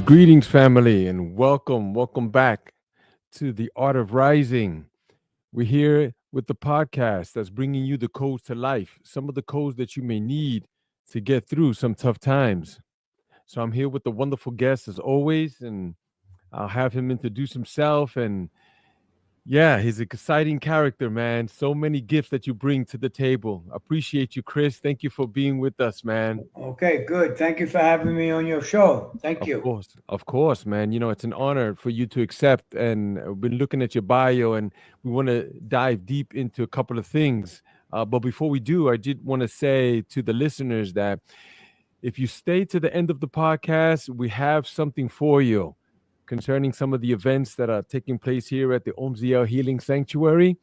Greetings, family, and welcome back to the Art of Rising. We're here with the podcast that's bringing you the codes to life, some of the codes that you may need to get through some tough times. So I'm here with the wonderful guest as always, and I'll have him introduce himself. And yeah, he's an exciting character, man. So many gifts that you bring to the table. Appreciate you, Chris. Thank you for being with us, man. Okay, good. Thank you for having me on your show. Thank you. Of course, man. You know, it's an honor for you to accept. And I've been looking at your bio, and we want to dive deep into a couple of things. But before we do, I did want to say to the listeners that if you stay to the end of the podcast, we have something for you concerning some of the events that are taking place here at the OMZL Healing Sanctuary.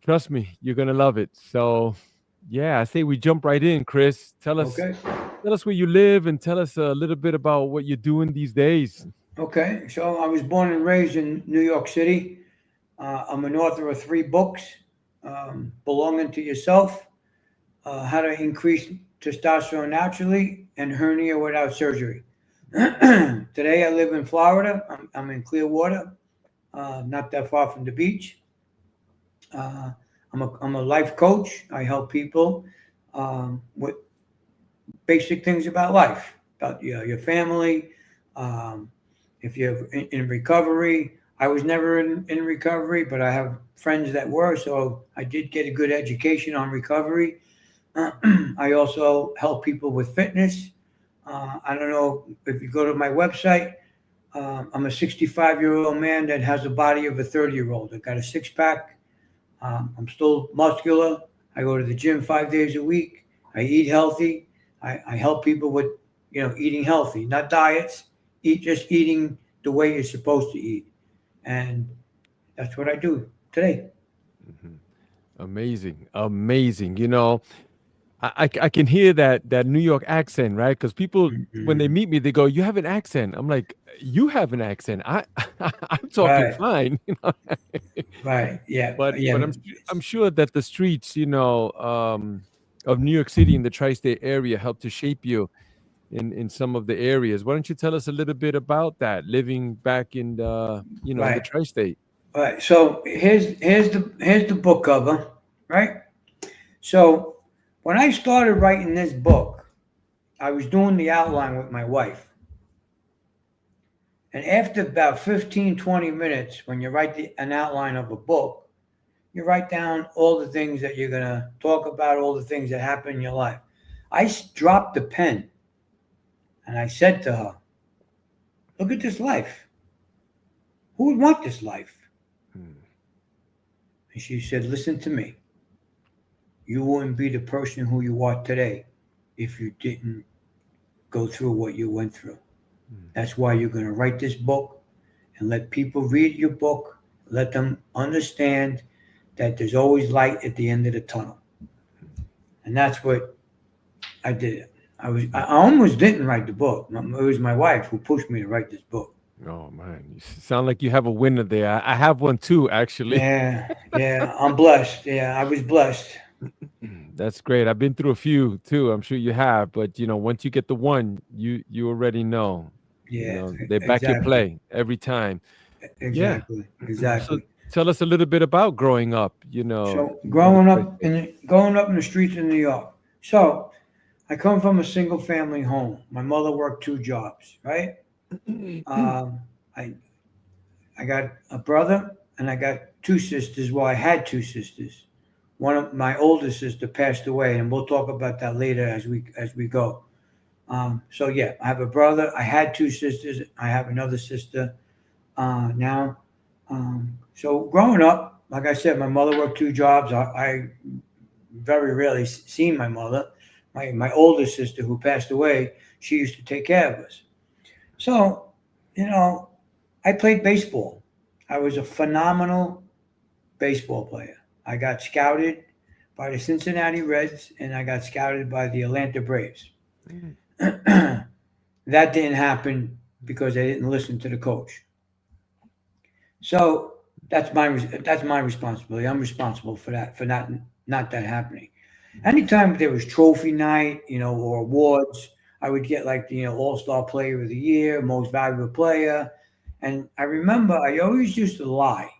Trust me, you're gonna love it. So, yeah, I say we jump right in. Chris, tell us where you live and tell us a little bit about what you're doing these days. Okay, so I was born and raised in New York City. I'm an author of 3 books, Belonging to Yourself, How to Increase Testosterone Naturally, and Hernia Without Surgery. Today I live in Florida. I'm in Clearwater, not that far from the beach. I'm a life coach. I help people with basic things about life, about your family. If you're in recovery, I was never in recovery, but I have friends that were, so I did get a good education on recovery. I also help people with fitness. I don't know if you go to my website. I'm a 65-year-old man that has the body of a 30-year-old. I got a 6-pack. I'm still muscular. I go to the gym 5 days a week. I eat healthy. I help people with, eating healthy, not diets. Just eating the way you're supposed to eat, and that's what I do today. Mhm. Amazing. You know, I can hear that New York accent, right? Because people, when they meet me, they go, "You have an accent." I'm like, "You have an accent. I'm talking Right, fine." right, yeah, But yeah, I'm sure that the streets, of New York City and the tri-state area help to shape you in some of the areas. Why don't you tell us a little bit about that, living back in the right, tri-state? right. So here's the book cover, right? So when I started writing this book, I was doing the outline with my wife. And after about 15, 20 minutes, when you write an outline of a book, you write down all the things that you're going to talk about, all the things that happen in your life. I dropped the pen and I said to her, "Look at this life. Who would want this life?" Hmm. And she said, "Listen to me. You wouldn't be the person who you are today if you didn't go through what you went through. Hmm. That's why you're going to write this book and let people read your book, let them understand that there's always light at the end of the tunnel." And that's what I did. I almost didn't write the book. It was my wife who pushed me to write this book. Oh man, you sound like you have a winner there. I have one too, actually. Yeah, yeah, I'm blessed. Yeah, I was blessed. That's great. I've been through a few too. I'm sure you have, but once you get the one, you already know. Yeah, They back your exactly, play every time. Yeah. exactly, So exactly. tell us a little bit about growing up, So in the growing up tri-state. growing up in the streets of New York. So I come from a single family home. My mother worked 2 jobs, right? Um, I I got a brother and I got 2 sisters. Well, I had 2 sisters. One of my older sister passed away, and we'll talk about that later as we go. So yeah, I have a brother. I had 2 sisters. I have another sister now. So growing up, like I said, my mother worked 2 jobs. I very rarely seen my mother, my older sister who passed away, she used to take care of us. So, you know, I played baseball. I was a phenomenal baseball player. I got scouted by the Cincinnati Reds and I got scouted by the Atlanta Braves. Mm. That didn't happen because I didn't listen to the coach. So that's my responsibility. I'm responsible for that, for not that happening. Anytime there was trophy night, or awards, I would get like the All Star Player of the Year, Most Valuable Player, and I remember I always used to lie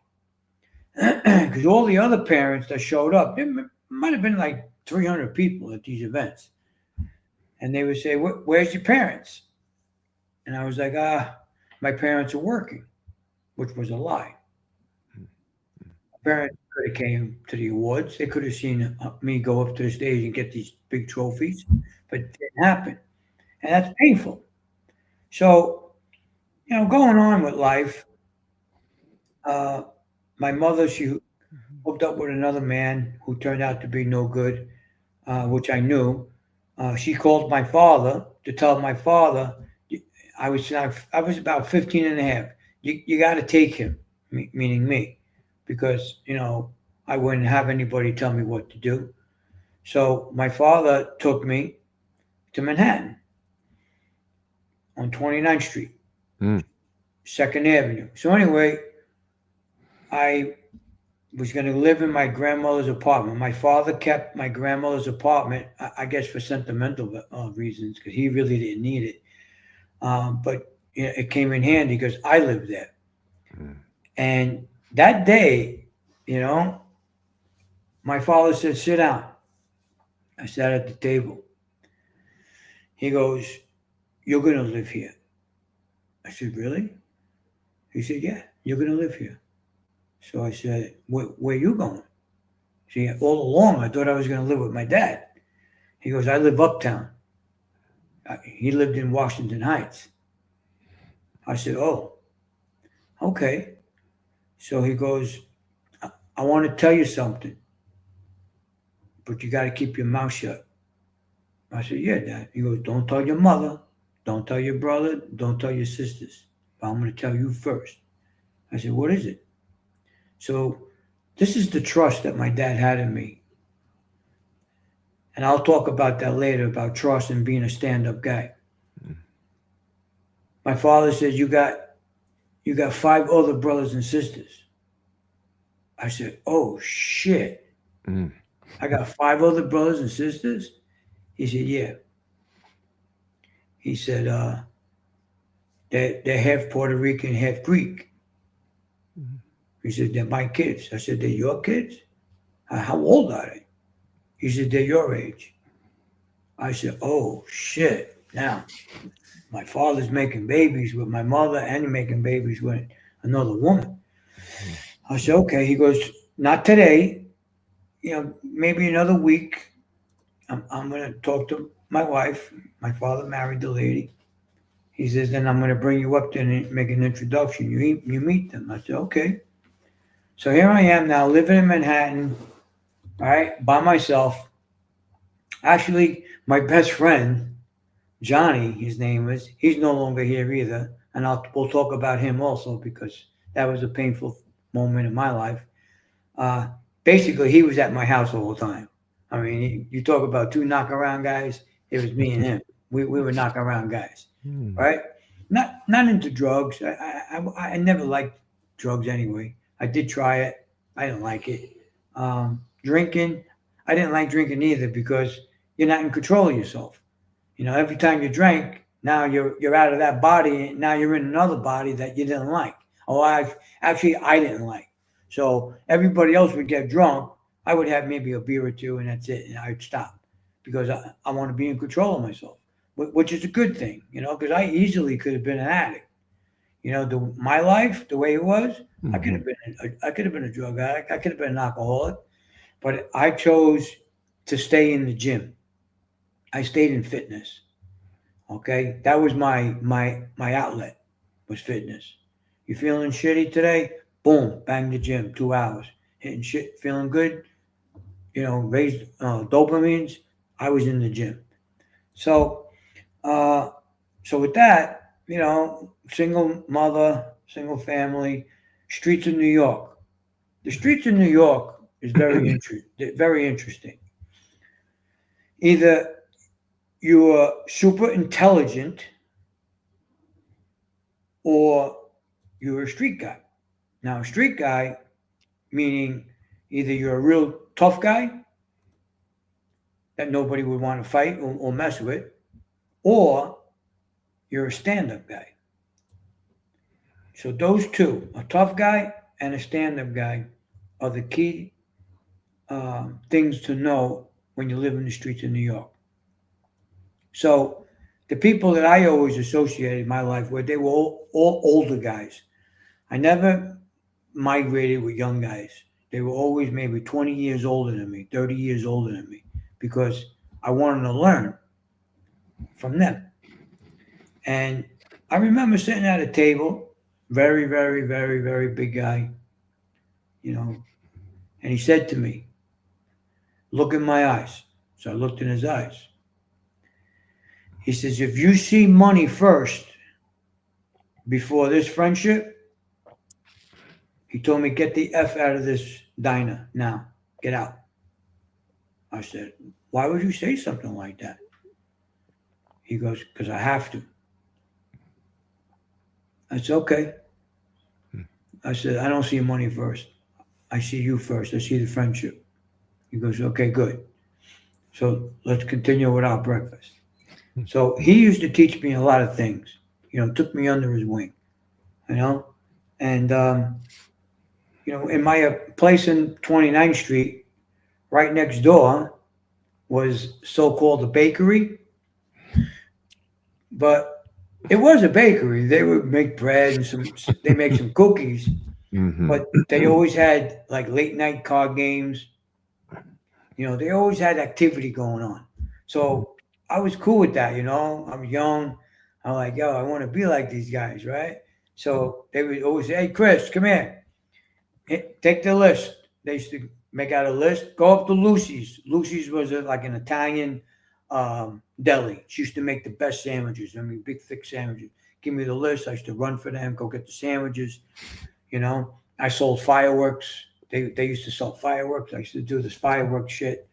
because all the other parents that showed up, there might have been like 300 people at these events, and they would say, "Where's your parents?" And I was like, my parents are working," which was a lie. Parents could have came to the awards. They could have seen me go up to the stage and get these big trophies, but it didn't happen, and that's painful. So, going on with life, uh, my mother, she hooked up with another man who turned out to be no good, which I knew. She called my father to tell my father, I was about 15 and a half. You got to take him, meaning me, because, I wouldn't have anybody tell me what to do. So my father took me to Manhattan on 29th Street, Mm. 2nd Avenue. So anyway, I was going to live in my grandmother's apartment. My father kept my grandmother's apartment, I guess, for sentimental reasons, because he really didn't need it. But it came in handy because I lived there. Mm. And that day, you know, my father said, "Sit down." I sat at the table. He goes, "You're going to live here." I said, "Really?" He said, "Yeah, you're going to live here." So I said, "Where you going?" See, all along I thought I was going to live with my dad. He goes, "I live uptown." He lived in Washington Heights. I said, "Oh, okay." So he goes, "I want to tell you something, but you got to keep your mouth shut." I said, "Yeah, Dad." He goes, "Don't tell your mother, don't tell your brother, don't tell your sisters. But I'm going to tell you first." I said, "What is it?" So this is the trust that my dad had in me. And I'll talk about that later, about trust and being a stand-up guy. My father said, "You got five other brothers and sisters." I said, "Oh shit. Mm. I got five other brothers and sisters?" He said, "Yeah." He said, they're half Puerto Rican, half Greek. Mm. He said, "They're my kids." I said, "They're your kids? How old are they?" He said, "They're your age." I said, "Oh shit." Now, my father's making babies with my mother and making babies with another woman. I said, "Okay." He goes, "Not today. Maybe another week. I'm going to talk to my wife." My father married the lady. He says, "Then I'm going to bring you up there and make an introduction. You meet them." I said, "Okay." So here I am now living in Manhattan, all right, by myself. Actually, my best friend, Johnny, his name is, he's no longer here either. And we'll talk about him also because that was a painful moment in my life. Uh, Basically, he was at my house all the time. I mean, you talk about two knockaround guys, it was me and him. We were knockaround guys, Mm. right? Not into drugs. I never liked drugs anyway. I did try it. I didn't like it. Drinking, I didn't like drinking either because you're not in control of yourself. Every time you drink, now you're out of that body, and now you're in another body that you didn't like. Oh, I didn't like. So everybody else would get drunk. I would have maybe a beer or two, and that's it, and I'd stop because I want to be in control of myself, which is a good thing, because I easily could have been an addict. My life, the way it was, I could Mhm. have been I could have been a drug addict. I could have been an alcoholic, but I chose to stay in the gym. I stayed in fitness. Okay, that was my outlet was fitness. You feeling shitty today? Boom, bang the gym, 2 hours. Hitting shit, feeling good. Raised dopamines. I was in the gym. So, uh, so with that, single mother, single family, streets of New York. The streets of New York is very interesting. Either you're super intelligent or you're a street guy. Now, a street guy meaning either you're a real tough guy that nobody would want to fight or mess with, or you're a stand-up guy. So those two, a tough guy and a stand-up guy, are the key things to know when you live in the streets of New York. So the people that I always associated my life with, they were all older guys. I never migrated with young guys. They were always maybe 20 years older than me, 30 years older than me, because I wanted to learn from them. And I remember sitting at a table, very, very, very, very big guy, you know, and he said to me, "Look in my eyes." So I looked in his eyes. He says, "If you see money first before this friendship," he told me, "get the F out of this diner now. Get out." I said, "Why would you say something like that?" He goes, "Because I have to." I said, "Okay." I said, "I don't see money first. I see you first. I see the friendship." He goes, "Okay, good. So let's continue with our breakfast." So he used to teach me a lot of things, took me under his wing, you know, and, in my place in 29th Street, right next door was so-called a bakery, but it was a bakery. They would make bread and they make some cookies, Mm-hmm. but they always had like late night card games. They always had activity going on. So I was cool with that. I'm young. I'm like, yo, I want to be like these guys, right? So they would always say, "Hey, Chris, come here. Take the list." They used to make out a list. Go up to Lucy's. Lucy's was like an Italian deli. She used to make the best sandwiches. I mean, big, thick sandwiches. Give me the list. I used to run for them, go get the sandwiches. You know, I sold fireworks. They used to sell fireworks. I used to do this fireworks shit.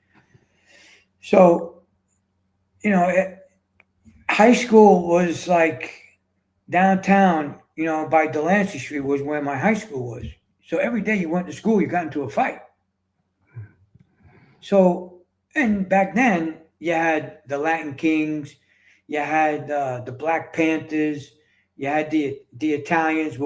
So, you know, it, high school was like downtown, by Delancey Street was where my high school was. So every day you went to school, you got into a fight. So, and back then you had the Latin Kings, you had the Black Panthers, you had the Italians.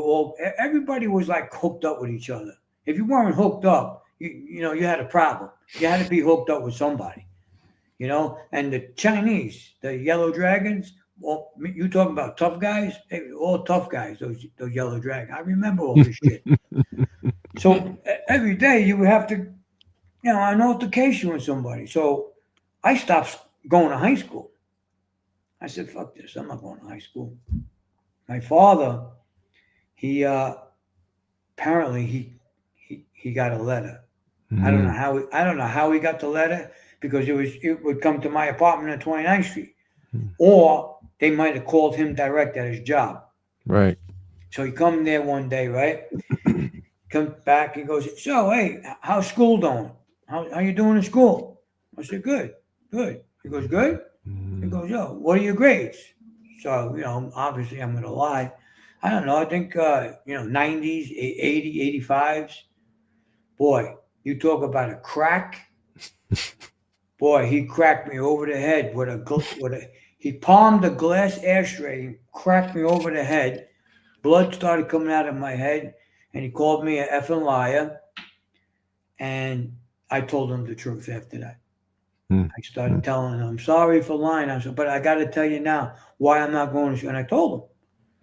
Everybody was like hooked up with each other. If you weren't hooked up, you had a problem. You had to be hooked up with somebody. And the Chinese, the Yellow Dragons. Well, you talking about tough guys? They were all tough guys. Those Yellow Dragons. I remember all this shit. So every day you would have to, an altercation with somebody. So I stopped going to high school. I said, "Fuck this! I'm not going to high school." My father, he apparently he got a letter. Mm-hmm. I don't know how he got the letter because it would come to my apartment at 29th Street, or they might have called him direct at his job. Right. So he come there one day, right? Comes back, he goes, "So, hey, how's school doing? How you doing in school?" I said, "Good, good." He goes, "Good?" He Mm-hmm. goes, "Yo, what are your grades?" So, obviously I'm going to lie. I don't know. I think, 90s, 80, 85s. Boy, you talk about a crack. Boy, he cracked me over the head he palmed a glass ashtray, cracked me over the head. Blood started coming out of my head, and he called me a effing liar. And I told him the truth after that. I started telling him, "I'm sorry for lying." I said, "But I got to tell you now why I'm not going to school." And I told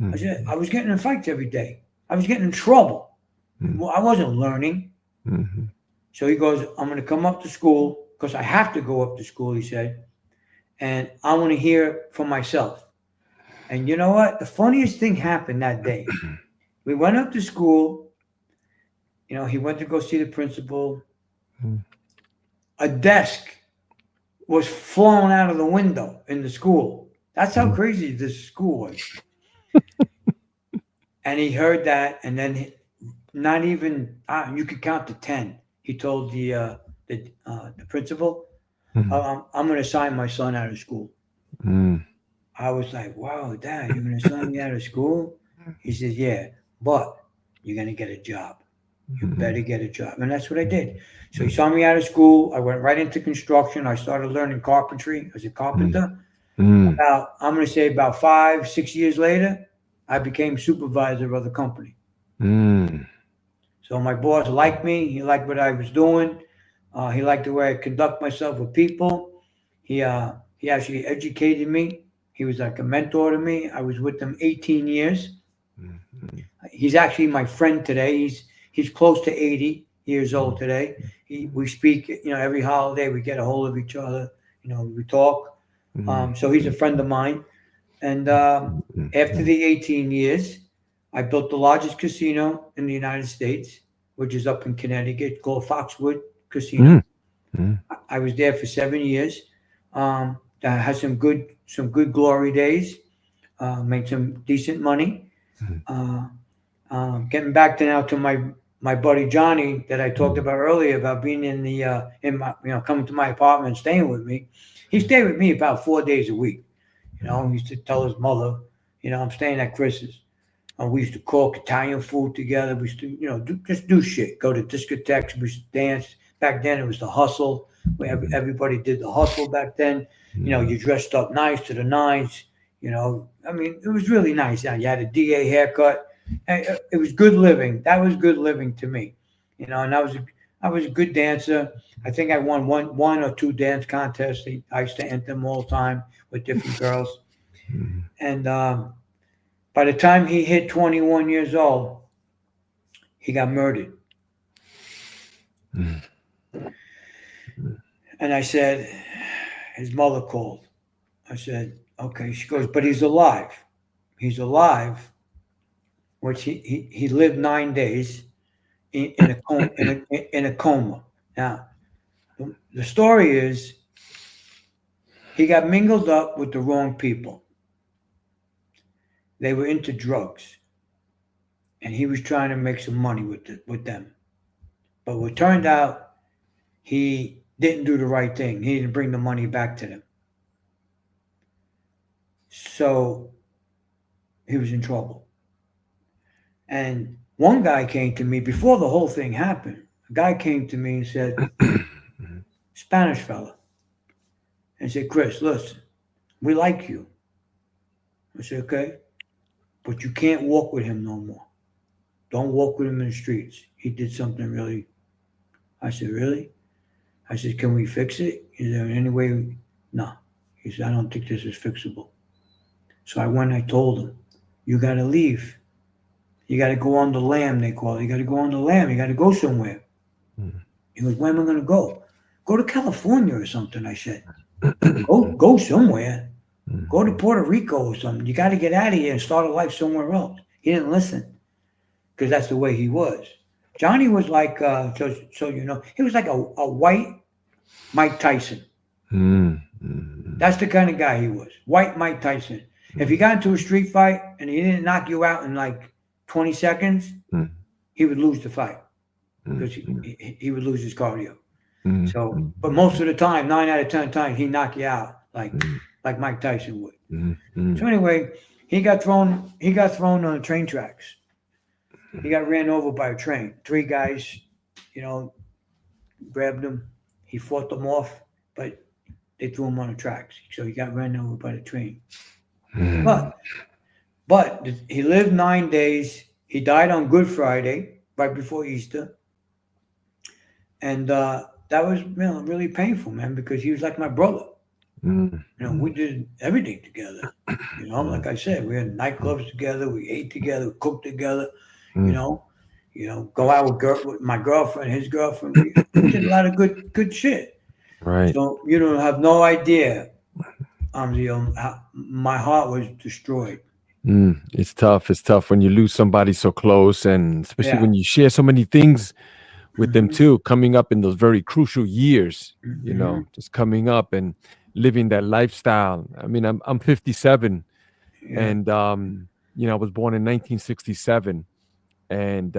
him, I said, I was getting in fights every day. I was getting in trouble. Well, I wasn't learning. Mm-hmm. So he goes, "I'm going to come up to school because I have to go up to school," he said, "and I want to hear for myself." And you know what? The funniest thing happened that day. We went up to school. He went to go see the principal. A desk was flown out of the window in the school. That's how Mhm. crazy this school was. And he heard that, and then not even you could count to 10. He told the principal, Mhm. I'm going to sign my son out of school." Mhm. I was like, "Wow, Dad, you're going to sign me out of school?" He says, "Yeah, but you're going to get a job. You better Mhm. get a job." And that's what I did. So he saw me out of school. I went right into construction. I started learning carpentry as a Mhm. carpenter. Mhm. I'm going to say about 5, 6 years later, I became supervisor of the company. Mhm. So my boss liked me. He liked what I was doing. He liked the way I conduct myself with people. He uh, he actually educated me. He was like a mentor to me. I was with him 18 years. Mhm. He's actually my friend today. He's close to 80 years old Mhm. today. We speak, every holiday. We get a hold of each other. We talk. Mhm. So he's a friend of mine. And after Mhm. the 18 years, I built the largest casino in the United States, which is up in Connecticut, called Foxwood Casino. Mhm. Mhm. I was there for 7 years. I had some good glory days. Made some decent money. Uh, Getting back to now to my buddy Johnny that I talked about earlier about being in my coming to my apartment and staying with me. He stayed with me about 4 days a week. He used to tell his mother, I'm staying at Chris's. We used to cook Italian food together. We used to, just do shit. Go to discotheques. We used to dance. Back then, it was the hustle. Everybody did the hustle back then. You dressed up nice to the nines. I mean, it was really nice. You had a DA haircut. It was good living. That was good living to me. And I was a good dancer. I think I won one or two dance contests. I used to enter them all the time with different girls. And by the time he hit 21 years old, he got murdered. Mhm. And I said, his mother called. I said, okay. She goes, but he's alive. He's alive, which he lived 9 days in a coma. Now, the story is he got mingled up with the wrong people. They were into drugs, and he was trying to make some money with them. But what turned out, he didn't do the right thing. He didn't bring the money back to them. So he was in trouble. And one guy came to me before the whole thing happened. A guy came to me and said, Spanish fella, and said, Chris, listen, we like you. I said, okay, but you can't walk with him no more. Don't walk with him in the streets. He did something really. I said, really? I said, can we fix it? Is there any way? No. He said, I don't think this is fixable. So I went and I told him, you got to leave. You got to go on the lam, they call it. You got to go on the lam. You got to go somewhere. He goes, where am I going to go? Go to California or something, I said. Go somewhere. Go to Puerto Rico or something. You got to get out of here and start a life somewhere else. He didn't listen because that's the way he was. Johnny was like, so he was like a white Mike Tyson. That's the kind of guy he was. White Mike Tyson. If he got into a street fight and he didn't knock you out in like 20 seconds, he would lose the fight because he would lose his cardio. So, but most of the time, 9 out of 10 times, he knock you out like Mike Tyson would. So anyway, he got thrown. He got thrown on the train tracks. He got ran over by a train. Three guys, you know, grabbed him. He fought them off, but they threw him on the tracks. So he got ran over by the train. But he lived 9 days. He died on Good Friday, right before Easter, and that was really painful, man, because he was like my brother. We did everything together. Like I said, we had nightclubs together. We ate together. We cooked together. You know, go out with my girlfriend, his girlfriend. We did a lot of good shit. Right. So you don't have no idea, how my heart was destroyed. It's tough. It's tough when you lose somebody so close, and especially Yeah, when you share so many things with them too, coming up in those very crucial years, just coming up and living that lifestyle. I mean, I'm 57, and I was born in 1967, and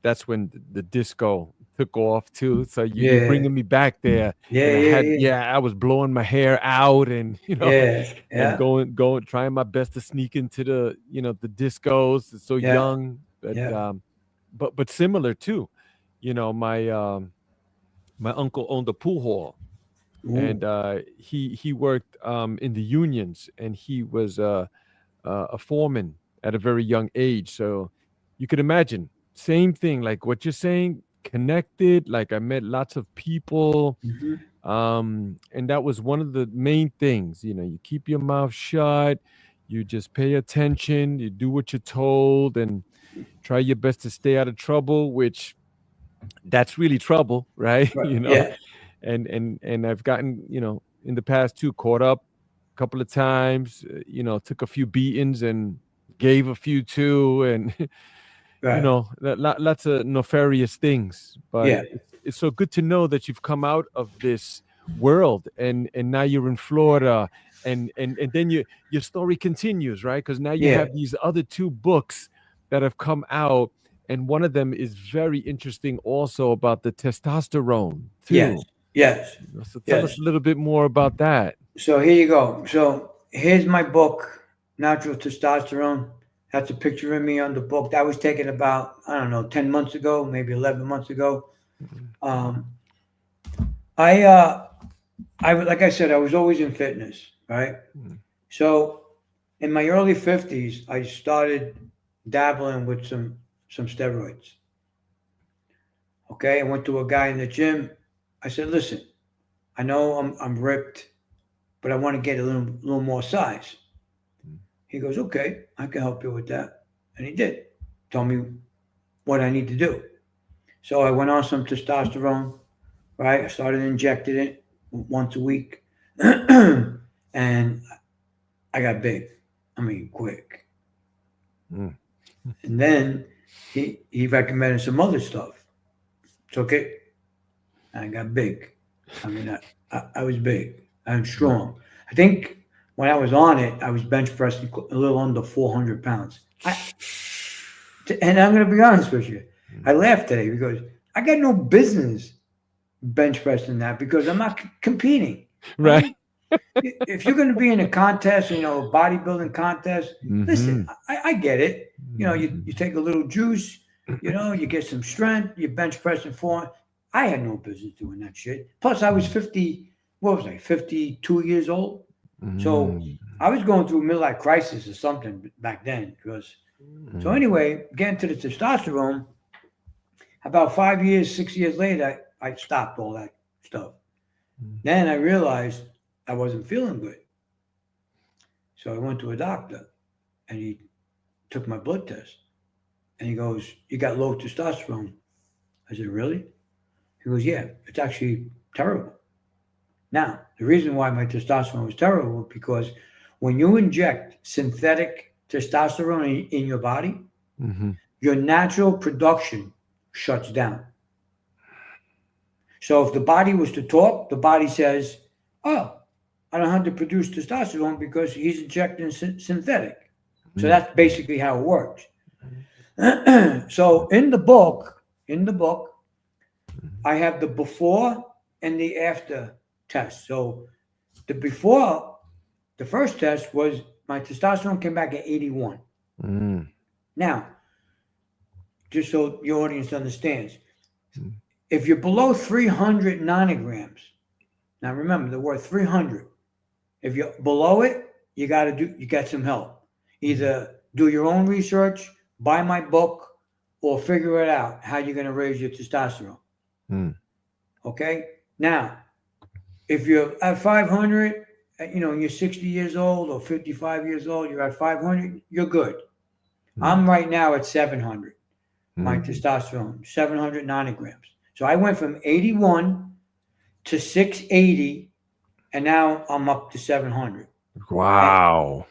that's when the disco took off too. So you're bringing me back there, and I was blowing my hair out, and and going, trying my best to sneak into the the discos. It's so young, but similar too. My uncle owned a pool hall, and he worked in the unions, and he was a foreman at a very young age. So you could imagine, same thing, like what you're saying, connected. Like I met lots of people, and that was one of the main things. You keep your mouth shut, you just pay attention, you do what you're told, and try your best to stay out of trouble, which that's really trouble, right? And I've gotten, in the past too, caught up a couple of times, took a few beatings and gave a few too, and lots of nefarious things. But it's so good to know that you've come out of this world, and now you're in Florida, and then your story continues, right? Because now you have these other two books that have come out, and one of them is very interesting also about the testosterone too. Yes. So tell us a little bit more about that. So here you go. So here's my book, Natural Testosterone. That's a picture of me on the book. That was taken about, I don't know, 10 months ago, maybe 11 months ago. I like I said, I was always in fitness, right? So in my early 50s, I started dabbling with some steroids. Okay, I went to a guy in the gym. I said, listen, I know I'm ripped, but I want to get a little more size. He goes, okay, I can help you with that. And he did. Told me what I need to do. So I went on some testosterone, right? I started injecting it once a week. And I got big. I mean, quick. And then he recommended some other stuff. Took it. And I got big. I mean, I was big. I'm strong. I think when I was on it, I was bench pressing a little under 400 pounds. And I'm going to be honest with you. I laughed today because I got no business bench pressing that because I'm not competing. Right. If you're going to be in a contest, a bodybuilding contest, listen, I get it. You take a little juice, you get some strength, you bench pressing 400. I had no business doing that shit. Plus, I was 52 years old. So I was going through a midlife crisis or something back then. So anyway, getting to the testosterone, about 6 years later, I stopped all that stuff. Then I realized I wasn't feeling good. So I went to a doctor, and he took my blood test. And he goes, you got low testosterone. I said, really? He goes, yeah, it's actually terrible. Now, the reason why my testosterone was terrible was because when you inject synthetic testosterone in your body, your natural production shuts down. So if the body was to talk, the body says, oh, I don't have to produce testosterone because he's injecting synthetic. So that's basically how it works. So in the book, I have the before and the after test. So the before, the first test was my testosterone came back at 81. Now, just so your audience understands, if you're below 300 nanograms, now remember the word 300. If you're below it, you got some help. Either do your own research, buy my book, or figure it out how you're going to raise your testosterone. Okay? Now, if you're at 500, you're 60 years old or 55 years old, you're at 500, you're good. I'm right now at 700, my testosterone, 700 nanograms. So I went from 81 to 680, and now I'm up to 700. Wow.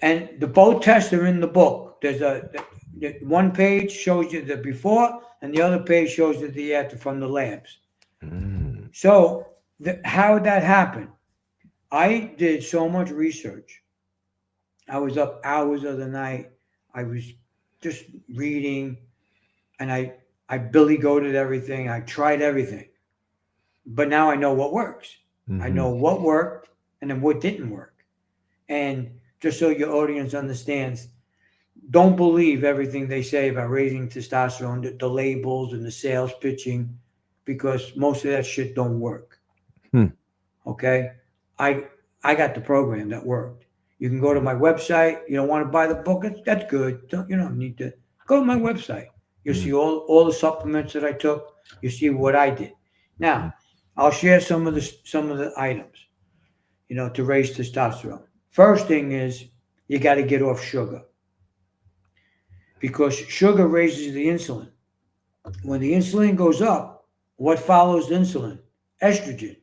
And the both tests are in the book. one page shows you the before, and the other page shows you the after from the labs. Mm. So how that happened? I did so much research. I was up hours of the night. I was just reading, and I Billy goated everything. I tried everything, but now I know what works. I Mm-hmm. know what worked and then what didn't work. And just so your audience understands, don't believe everything they say about raising testosterone, the labels and the sales pitching, because most of that shit don't work. Hmm. Okay, I I got the program that worked. You can go to my website. You don't want to buy the book? That's good. You don't need to go to my website. You'll Mm. see all the supplements that I took. You see what I did. Now, I'll share some of the items. To raise testosterone. First thing is you got to get off sugar because sugar raises the insulin. When the insulin goes up, what follows insulin? Estrogen.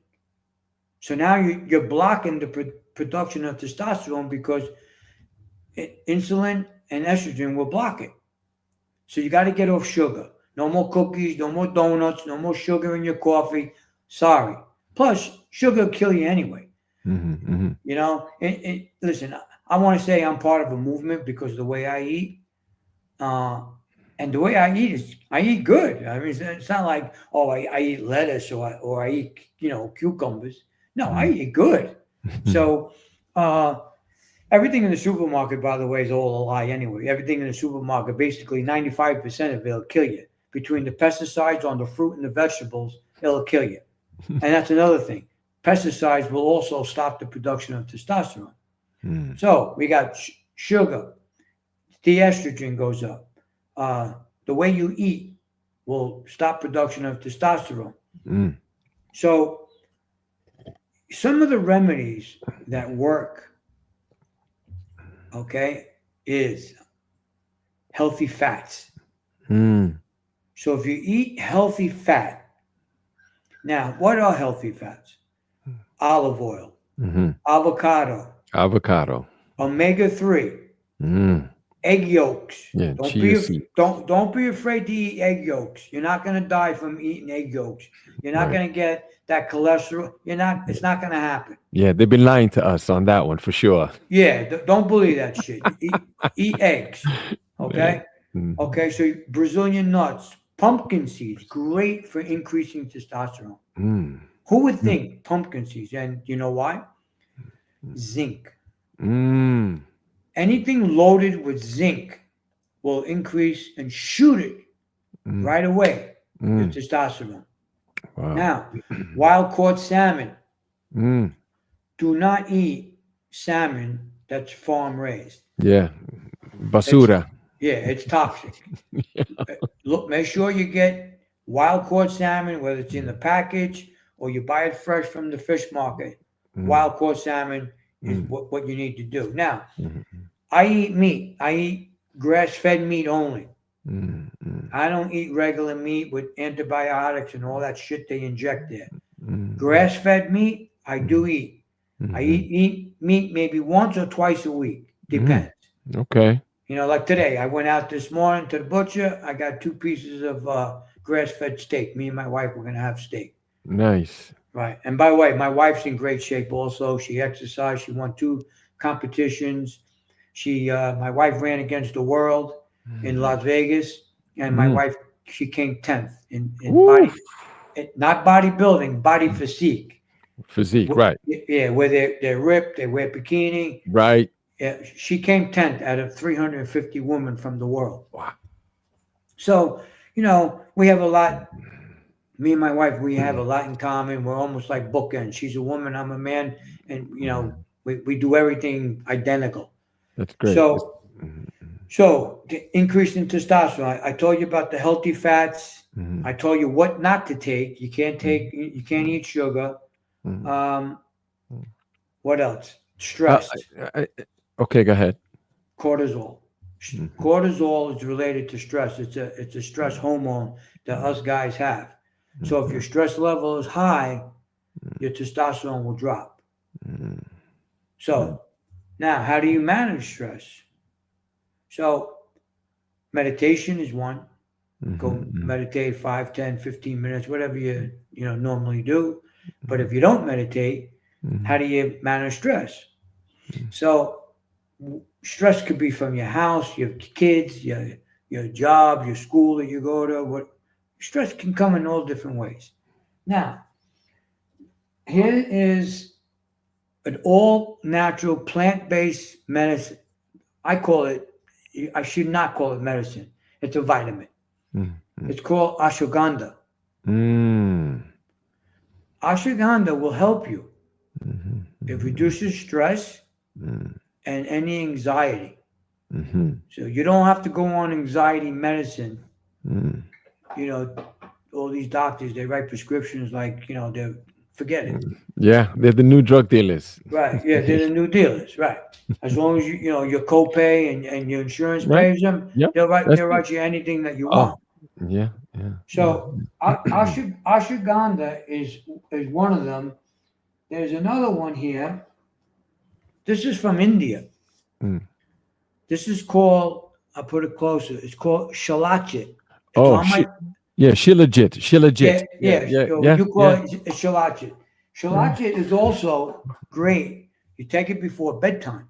So now you're blocking the production of testosterone because insulin and estrogen will block it. So you got to get off sugar. No more cookies, no more donuts, no more sugar in your coffee. Sorry. Plus, sugar will kill you anyway. Mm-hmm. Mm-hmm. Listen, I want to say I'm part of a movement because of the way I eat. Uh, and the way I eat is I eat good. I mean, it's not like, oh, I eat lettuce or I eat, cucumbers. No, I eat good. So, everything in the supermarket, by the way, is all a lie anyway. Everything in the supermarket, basically 95% of it will kill you. Between the pesticides on the fruit and the vegetables, it'll kill you. And that's another thing. Pesticides will also stop the production of testosterone. Mm. So we got sugar, the estrogen goes up. The way you eat will stop production of testosterone. Mm. So some of the remedies that work, okay, is healthy fats. Mm. So if you eat healthy fat, now what are healthy fats? Olive oil, Mm-hmm. avocado, Avocado. omega-3, Mm. egg yolks. Yeah. Don't Chia be seeds. don't be afraid to eat egg yolks. You're not going to die from eating egg yolks. You're not Right. going to get that cholesterol. It's not going to happen. Yeah, they've been lying to us on that one for sure. Yeah, don't believe that shit. Eat eggs. Yeah. Okay? Mhm. Okay, so Brazilian nuts, pumpkin seeds, great for increasing testosterone. Mm. Who would Mm. think pumpkin seeds? And you know why? Zinc. Mm. Anything loaded with zinc will increase and shoot it Mm. right away, your Mm. testosterone. Wow. Now, wild caught salmon. Mm. Do not eat salmon that's farm raised. Yeah. It's Basura. it's toxic. Look, make sure you get wild caught salmon, whether it's in the package or you buy it fresh from the fish market. Mm. Wild caught salmon is Mm. what you need to do. Now, Mm. I eat meat. I eat grass fed meat only. Mm. Mm. I don't eat regular meat with antibiotics and all that shit they inject there. Mm. Grass fed meat, I do eat. I Mhm. eat meat maybe once or twice a week. Mm. Depends. Okay. Like today, I went out this morning to the butcher. I got 2 pieces of grass-fed steak. Me and my wife were gonna have steak. Nice. Right. And by the way, my wife's in great shape also. She exercised. She won 2 competitions. My wife ran against the world in Las Vegas, and my Mm. wife, she came 10th in Oof. not bodybuilding, body physique. Physique, right. Yeah, where they're ripped, they wear bikini. Right. Yeah, she came 10th out of 350 women from the world. Wow. So, we have a lot. Me and my wife, we have a lot in common. We're almost like bookends. She's a woman, I'm a man, and we do everything identical. That's great. So, the increase in testosterone. I told you about the healthy fats. Mhm. I told you what not to take. You can't eat sugar. Mhm. What else? Uh, Stress, okay, go ahead. cortisol. Mhm. Cortisol is related to stress. It's a stress hormone that us guys have. So if your stress level is high, your testosterone will drop. Mhm. So now, how do you manage stress? So meditation is one. Go Mm-hmm. meditate 5, 10, 15 minutes, whatever you normally do. But if you don't meditate, how Mm-hmm. do you manage stress? So stress could be from your house, your kids, your job, your school that you go to. What stress can come in all different ways. Now, here is an all natural plant based medicine. I call it. I should not call it medicine. It's a vitamin. Mm-hmm. It's called ashwagandha. Mm-hmm. Ashwagandha will help you. It Mm-hmm. reduces stress Mm-hmm. and any anxiety. Mm-hmm. So you don't have to go on anxiety medicine. Mm-hmm. You know, all these doctors, they write prescriptions like, they forget it. Yeah, they're the new drug dealers. Right. Yeah, they're the new dealers. Right. As long as your copay and your insurance Right? pays them, Yep. they'll write That's they'll it. write you anything that you Oh, want. yeah, yeah, So ashwagandha is one of them. There's another one here. This is from India. Mm. This is called. I'll put it closer. It's called shalachit. It's Oh, on my. yeah, Shilajit, Shilajit. Yeah, Yeah, yeah. yeah, So yeah, you call yeah. it shalachit. Yeah. Shalachit is also great. You take it before bedtime.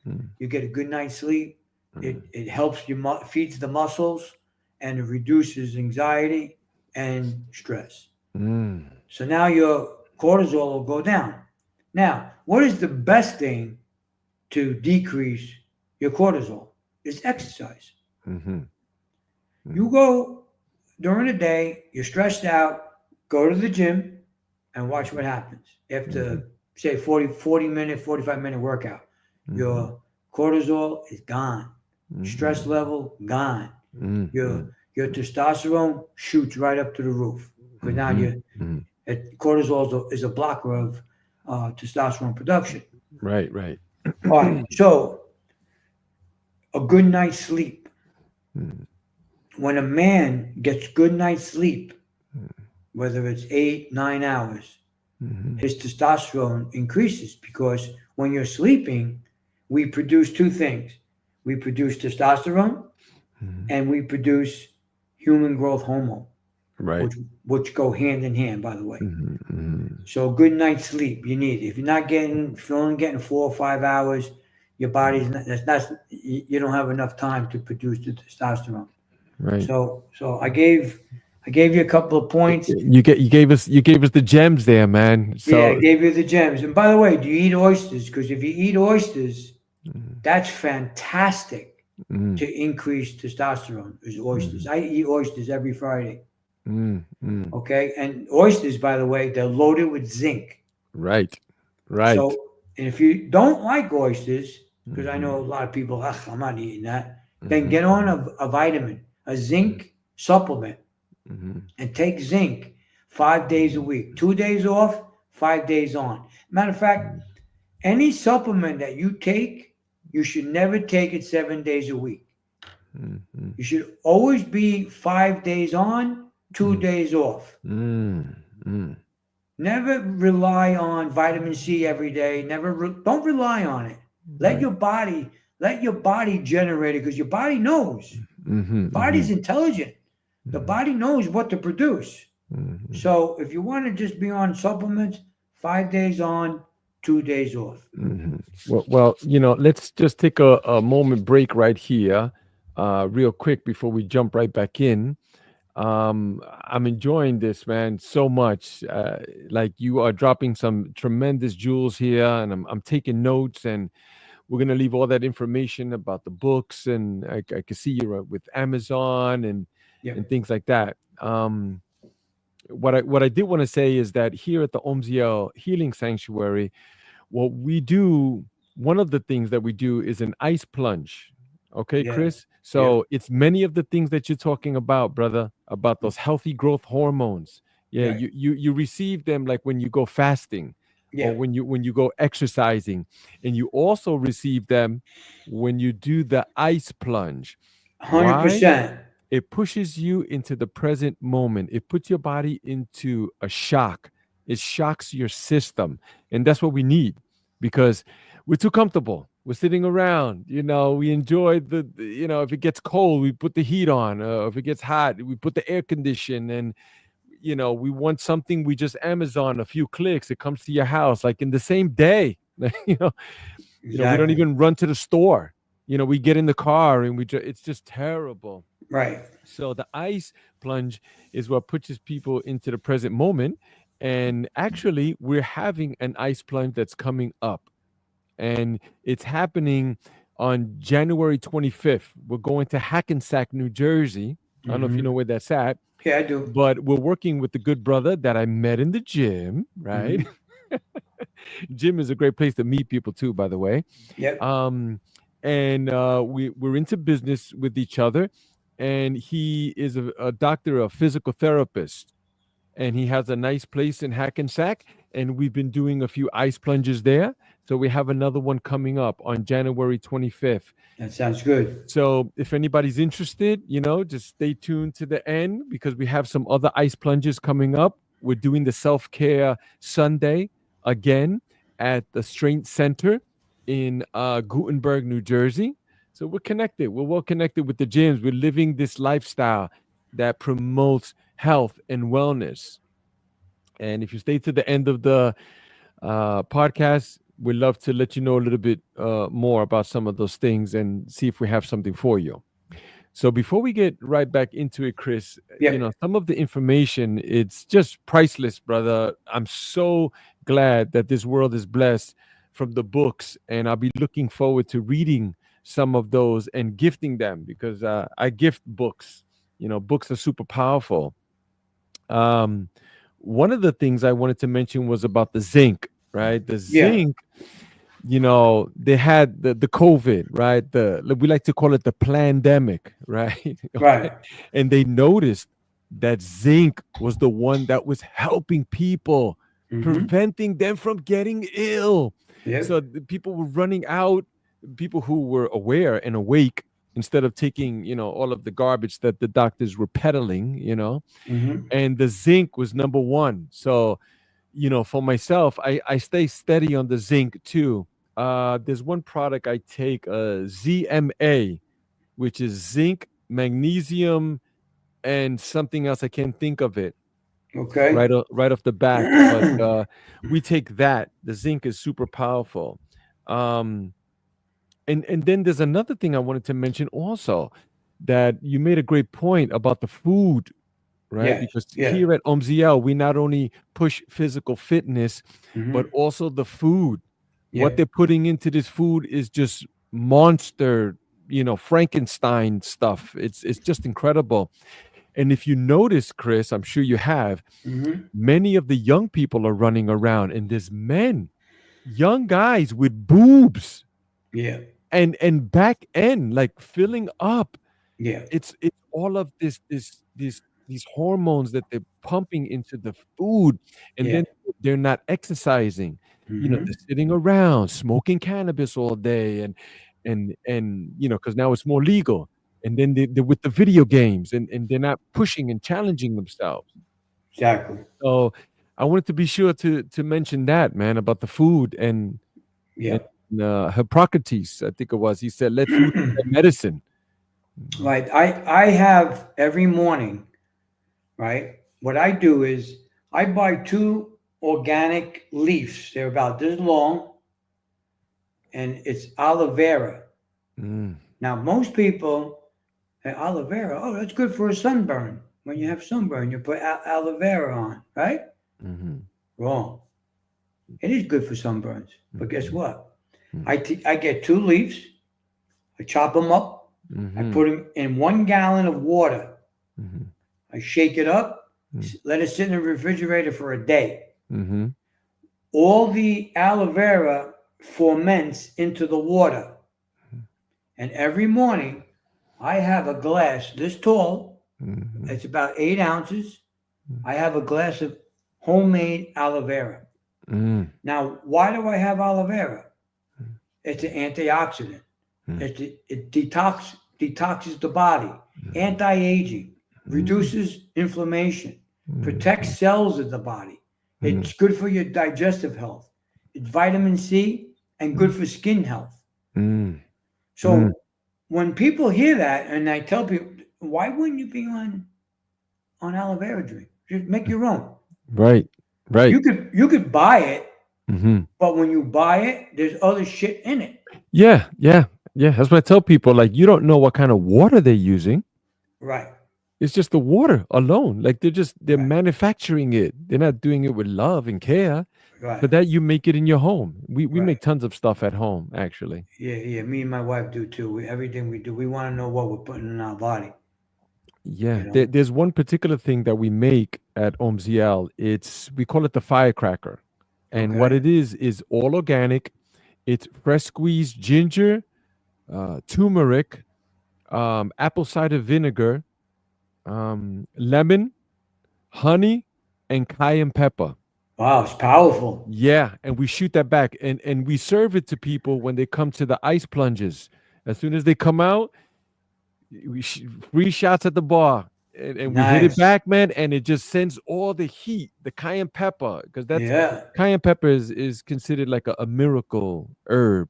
Mm, You get a good night's sleep. mm, It helps you feeds the muscles and it reduces anxiety and stress. mm, So now your cortisol will go down. Now, what is the best thing to decrease your cortisol? Is exercise. mhm, mm, You go during the day, you're stressed out, go to the gym and watch what happens. mhm, After, say, 40 minute, 45-minute workout, mhm, your cortisol is gone, stress mhm, level gone. mm, Your mm, your testosterone shoots right up to the roof because now mhm, mhm. cortisol is a blocker of testosterone production. Right, right. All right, so a good night's sleep. Mm, When a man gets good night's sleep, mm, whether it's 8, 9 hours, mhm, his testosterone increases because when you're sleeping, we produce two things. We produce testosterone mhm. and we produce human growth hormone, Right. which which go hand in hand, by the way. Mhm, mhm. So a good night's sleep you need. If you're not getting, if you're only getting 4 or 5 hours, your body's not, that's you don't have enough time to produce the testosterone. Right. So I gave you a couple of points. You gave us the gems there, man. Yeah, I So gave you the gems. And by the way, do you eat oysters? Because if you eat oysters, mm, that's fantastic mm, to increase testosterone. Is oysters. mm, I eat oysters every Friday. mm, mm. Okay, and oysters, by the way, they're loaded with zinc. Right. Right. So, and if you don't like oysters, because I know a Mhm, lot of people, ugh, I'm not eating that, then mhm, get on mhm, a vitamin, a mhm, zinc supplement, mhm, and take zinc 5 days a week. 2 days off, 5 days on. Matter of fact, mhm, any supplement that you take, you should never take it 7 days a week. mhm, mhm, You should always be 5 days on, two mhm, days off. mm, mm. Never rely on vitamin C every day. Don't rely on it. Let Right. your body let your body generate it because your body knows. Mhm, Body's mhm, intelligent. The mhm, body knows what to produce. mhm, So if you want to just be on supplements, 5 days on, 2 days off. mhm. Well, let's just take a moment break right here, real quick before we jump right back in. I'm enjoying this, man, so much. Like you are dropping some tremendous jewels here, and I'm taking notes, and we're gonna leave all that information about the books, and I can see you're with Amazon and Yep. things like that. What I did want to say is that here at the Omziel Healing Sanctuary, what we do, one of the things that we do is an ice plunge. Okay, Yeah. Chris? Yep. So it's many of the things that you're talking about, brother, about those healthy growth hormones. Yeah, Right. you receive them like when you go fasting or Yeah. when you go exercising. And you also receive them when you do the ice plunge. hundred Why? percent. It pushes you into the present moment. It puts your body into a shock. It shocks your system. And that's what we need because we're too comfortable. We're sitting around, we enjoy if it gets cold, we put the heat on. If it gets hot, we put the air condition. And, we want something, we just Amazon, a few clicks, it comes to your house like in the same day. you know, we don't Exactly. even run to the store. We get in the car and it's just terrible. Right. So the ice plunge is what pushes people into the present moment. And actually, we're having an ice plunge that's coming up, and it's happening on January 25th. We're going to Hackensack, New Jersey. I don't know if you know where that's at, Yeah, I do. but we're working with the good brother that I met in the gym, right? Hmm. Gym is a great place to meet people too, by the way. Yep. Um, and we're into business with each other. And he is a doctor, a physical therapist, and he has a nice place in Hackensack. And we've been doing a few ice plunges there. So we have another one coming up on January 25th. That sounds good. So if anybody's interested, just stay tuned to the end because we have some other ice plunges coming up. We're doing the self-care Sunday again at the Strength Center in Gutenberg, New Jersey. So we're connected. We're well connected with the gyms. We're living this lifestyle that promotes health and wellness. And if you stay to the end of the podcast, we'd love to let you know a little bit more about some of those things and see if we have something for you. So before we get right back into it, Chris, Yep. some of the information, it's just priceless, brother. I'm so glad that this world is blessed from the books, and I'll be looking forward to reading some of those and gifting them because I gift books. Books are super powerful. Um, One of the things I wanted to mention was about the zinc, right? The Yeah. zinc, they had the COVID, right? We like to call it the pandemic, right? Okay. Right. And they noticed that zinc was the one that was helping people, Hmm. preventing them from getting ill. So Yep. the people were running out, people who were aware and awake instead of taking, all of the garbage that the doctors were peddling, Hmm. and the zinc was number one. So, for myself, I stay steady on the zinc too. There's one product I take, ZMA, which is zinc, magnesium, and something else. I can't think of it Okay. right off the bat. But we take that. The zinc is super powerful. Um, and then there's another thing I wanted to mention also, that you made a great point about the food, right? Yes. Because Yeah. here at OMZL, we not only push physical fitness, but Hmm. also the food. What Yeah. they're putting into this food is just monster, Frankenstein stuff. It's just incredible. And if you notice, Chris, I'm sure you have, Hmm. many of the young people are running around, and there's men, young guys with boobs Yeah. and back end like filling up. Yeah. It's all of these hormones that they're pumping into the food, and Yeah. then they're not exercising. They're Hmm. sitting around smoking cannabis all day, and because now it's more legal. And then they're with the video games, and they're not pushing and challenging themselves. Exactly. So I wanted to be sure to mention that, man, about the food. And Yeah. Hippocrates, I think it was, he said, let food be thy medicine. Mhm. Right. I have every morning, right? What I do is I buy two organic leaves. They're about this long, and it's aloe vera. Mm. Now, most people say aloe vera, oh, that's good for a sunburn. When you have sunburn, you put aloe vera on, right? Mhm. Wrong. It is good for sunburns. But guess Mhm. what? Mm. I get two leaves, I chop them up, I Mhm. put them in 1 gallon of water. Mhm. I shake it up, Mm. let it sit in the refrigerator for a day. Mhm. All the aloe vera ferments into the water. And every morning, I have a glass this tall, Mhm. it's about 8 ounces. I have a glass of homemade aloe vera. Mm. Now, why do I have aloe vera? It's an antioxidant. Mm. It detoxes the body, anti-aging, Mm. reduces inflammation, Mhm. protects cells of the body. Mm. It's good for your digestive health. It's vitamin C and good for skin health. Mm, mm, So when people hear that and I tell people, why wouldn't you be on aloe vera drink? Just make your own. right. Right. You could buy it, Hmm. but when you buy it, there's other shit in it. Yeah. Yeah. Yeah. That's what I tell people. Like, you don't know what kind of water they're using. Right, It's just the water alone. Like, they're right, manufacturing it. They're not doing it with love and care. right, For that, you make it in your home. We right. make tons of stuff at home, actually. Yeah, yeah. Me and my wife do too. Everything we do, we want to know what we're putting in our body. Yeah, You know. there's one particular thing that we make at OMZL. We call it the firecracker, and what Okay. it is all organic. It's fresh squeezed ginger, turmeric, apple cider vinegar, lemon, honey, and cayenne pepper. Wow, it's powerful. Yeah, and we shoot that back, and we serve it to people when they come to the ice plunges. As soon as they come out, free shots at the bar, and we hit it Nice. back, man, and it just sends all the heat, the cayenne pepper, because that's Yeah, cayenne pepper is considered like a miracle herb.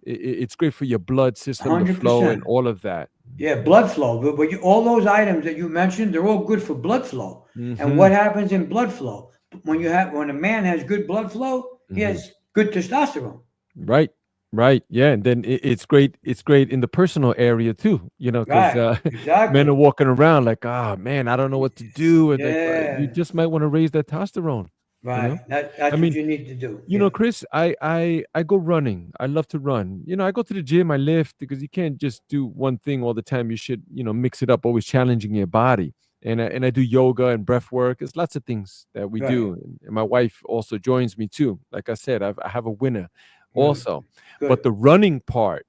It's great for your blood system, the flow, and 100%. all of that. Yeah, blood flow. But all those items that you mentioned, they're all good for blood flow. And Hmm. what happens in blood flow? When a man has good blood flow, he Hmm. has good testosterone. Right. Right. Yeah. And then it's great. It's great in the personal area too, because Right. men are Exactly. walking around like, ah, man, I don't know what to do. And like, you Yeah. just might want to raise that testosterone, you know? Right. I That's what mean, you need to do. Yeah. Chris, I go running. I love to run. I go to the gym, I lift because you can't just do one thing all the time. You should, mix it up, always challenging your body. And I do yoga and breath work. There's lots of things that we Right. do. And my wife also joins me too. Like I said, I have a winner Right. also. But Good. the running part,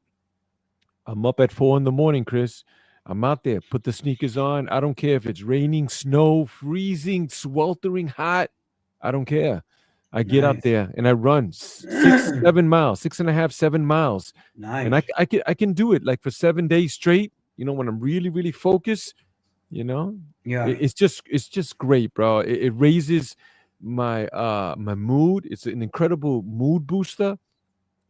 I'm up at 4 in the morning, Chris. I'm out there, put the sneakers on. I don't care if it's raining, snow, freezing, sweltering hot. I don't care. I get out Nice. there and I run 6, 7 miles, 6.5, 7 miles. And Nice. I can do it like for 7 days straight, when I'm really, really focused, you know. Yeah. It's just great, bro. It raises my mood. It's an incredible mood booster.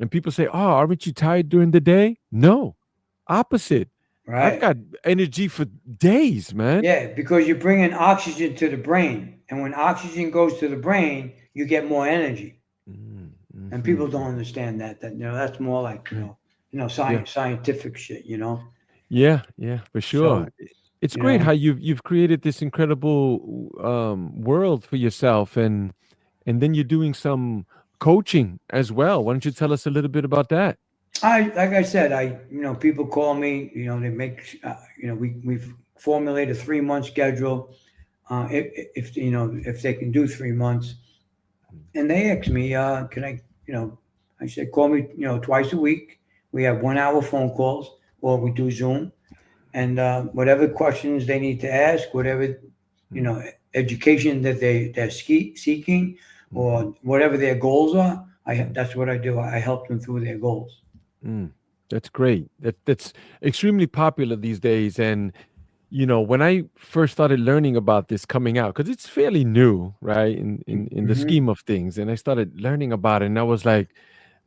And people say, "Oh, aren't you tired during the day?" No, opposite. I've Right. got energy for days, man. Yeah, because you're bringing oxygen to the brain, and when oxygen goes to the brain, you get more energy. Mm, And mhm. people don't understand that. That's more like Right. Yeah, scientific shit. yeah, yeah, for sure. So It's you great how know, you've created this incredible world for yourself, and then you're doing some coaching as well. Why don't you tell us a little bit about that? like I said, people call me. They make we've formulated a 3 month schedule. If they can do 3 months, and they asked me, can I, I said, call me, twice a week. We have 1 hour phone calls, or we do Zoom, and whatever questions they need to ask, whatever, you Mm, know, education that they're seeking, mhm. or whatever their goals are. That's what I do. I help them through their goals. Mm, that's great. That's extremely popular these days. And when I first started learning about this coming out, because it's fairly new, right, in the Hmm. scheme of things, and I started learning about it, and I was like,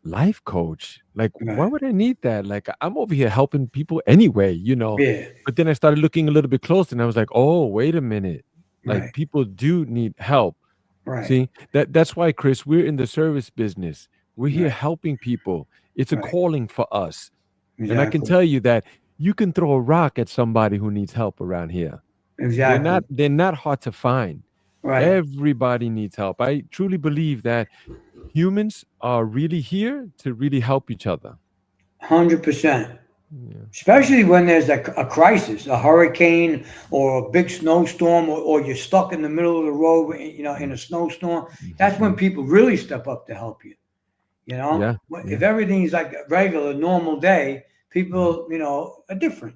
life coach, like, why Right. would I need that? Like, I'm over here helping people anyway. Yeah. But then I started looking a little bit closer, and I was like, oh, wait a minute, like Right. people do need help. Right. See, that's why, Chris, we're in the service business. We're here Right. helping people. It's a Right. calling for us. And I can Exactly. tell you that you can throw a rock at somebody who needs help around here. They're not Exactly. they're not hard to find. Right. Everybody needs help. I truly believe that humans are really here to really help each other. 100%. Yeah. Especially when there's a crisis, a hurricane or a big snowstorm, or you're stuck in the middle of the road, in a snowstorm. That's when Mhm. people really step up to help you. Yeah. If Yeah. everything's like a regular, normal day, Mhm. people, are different.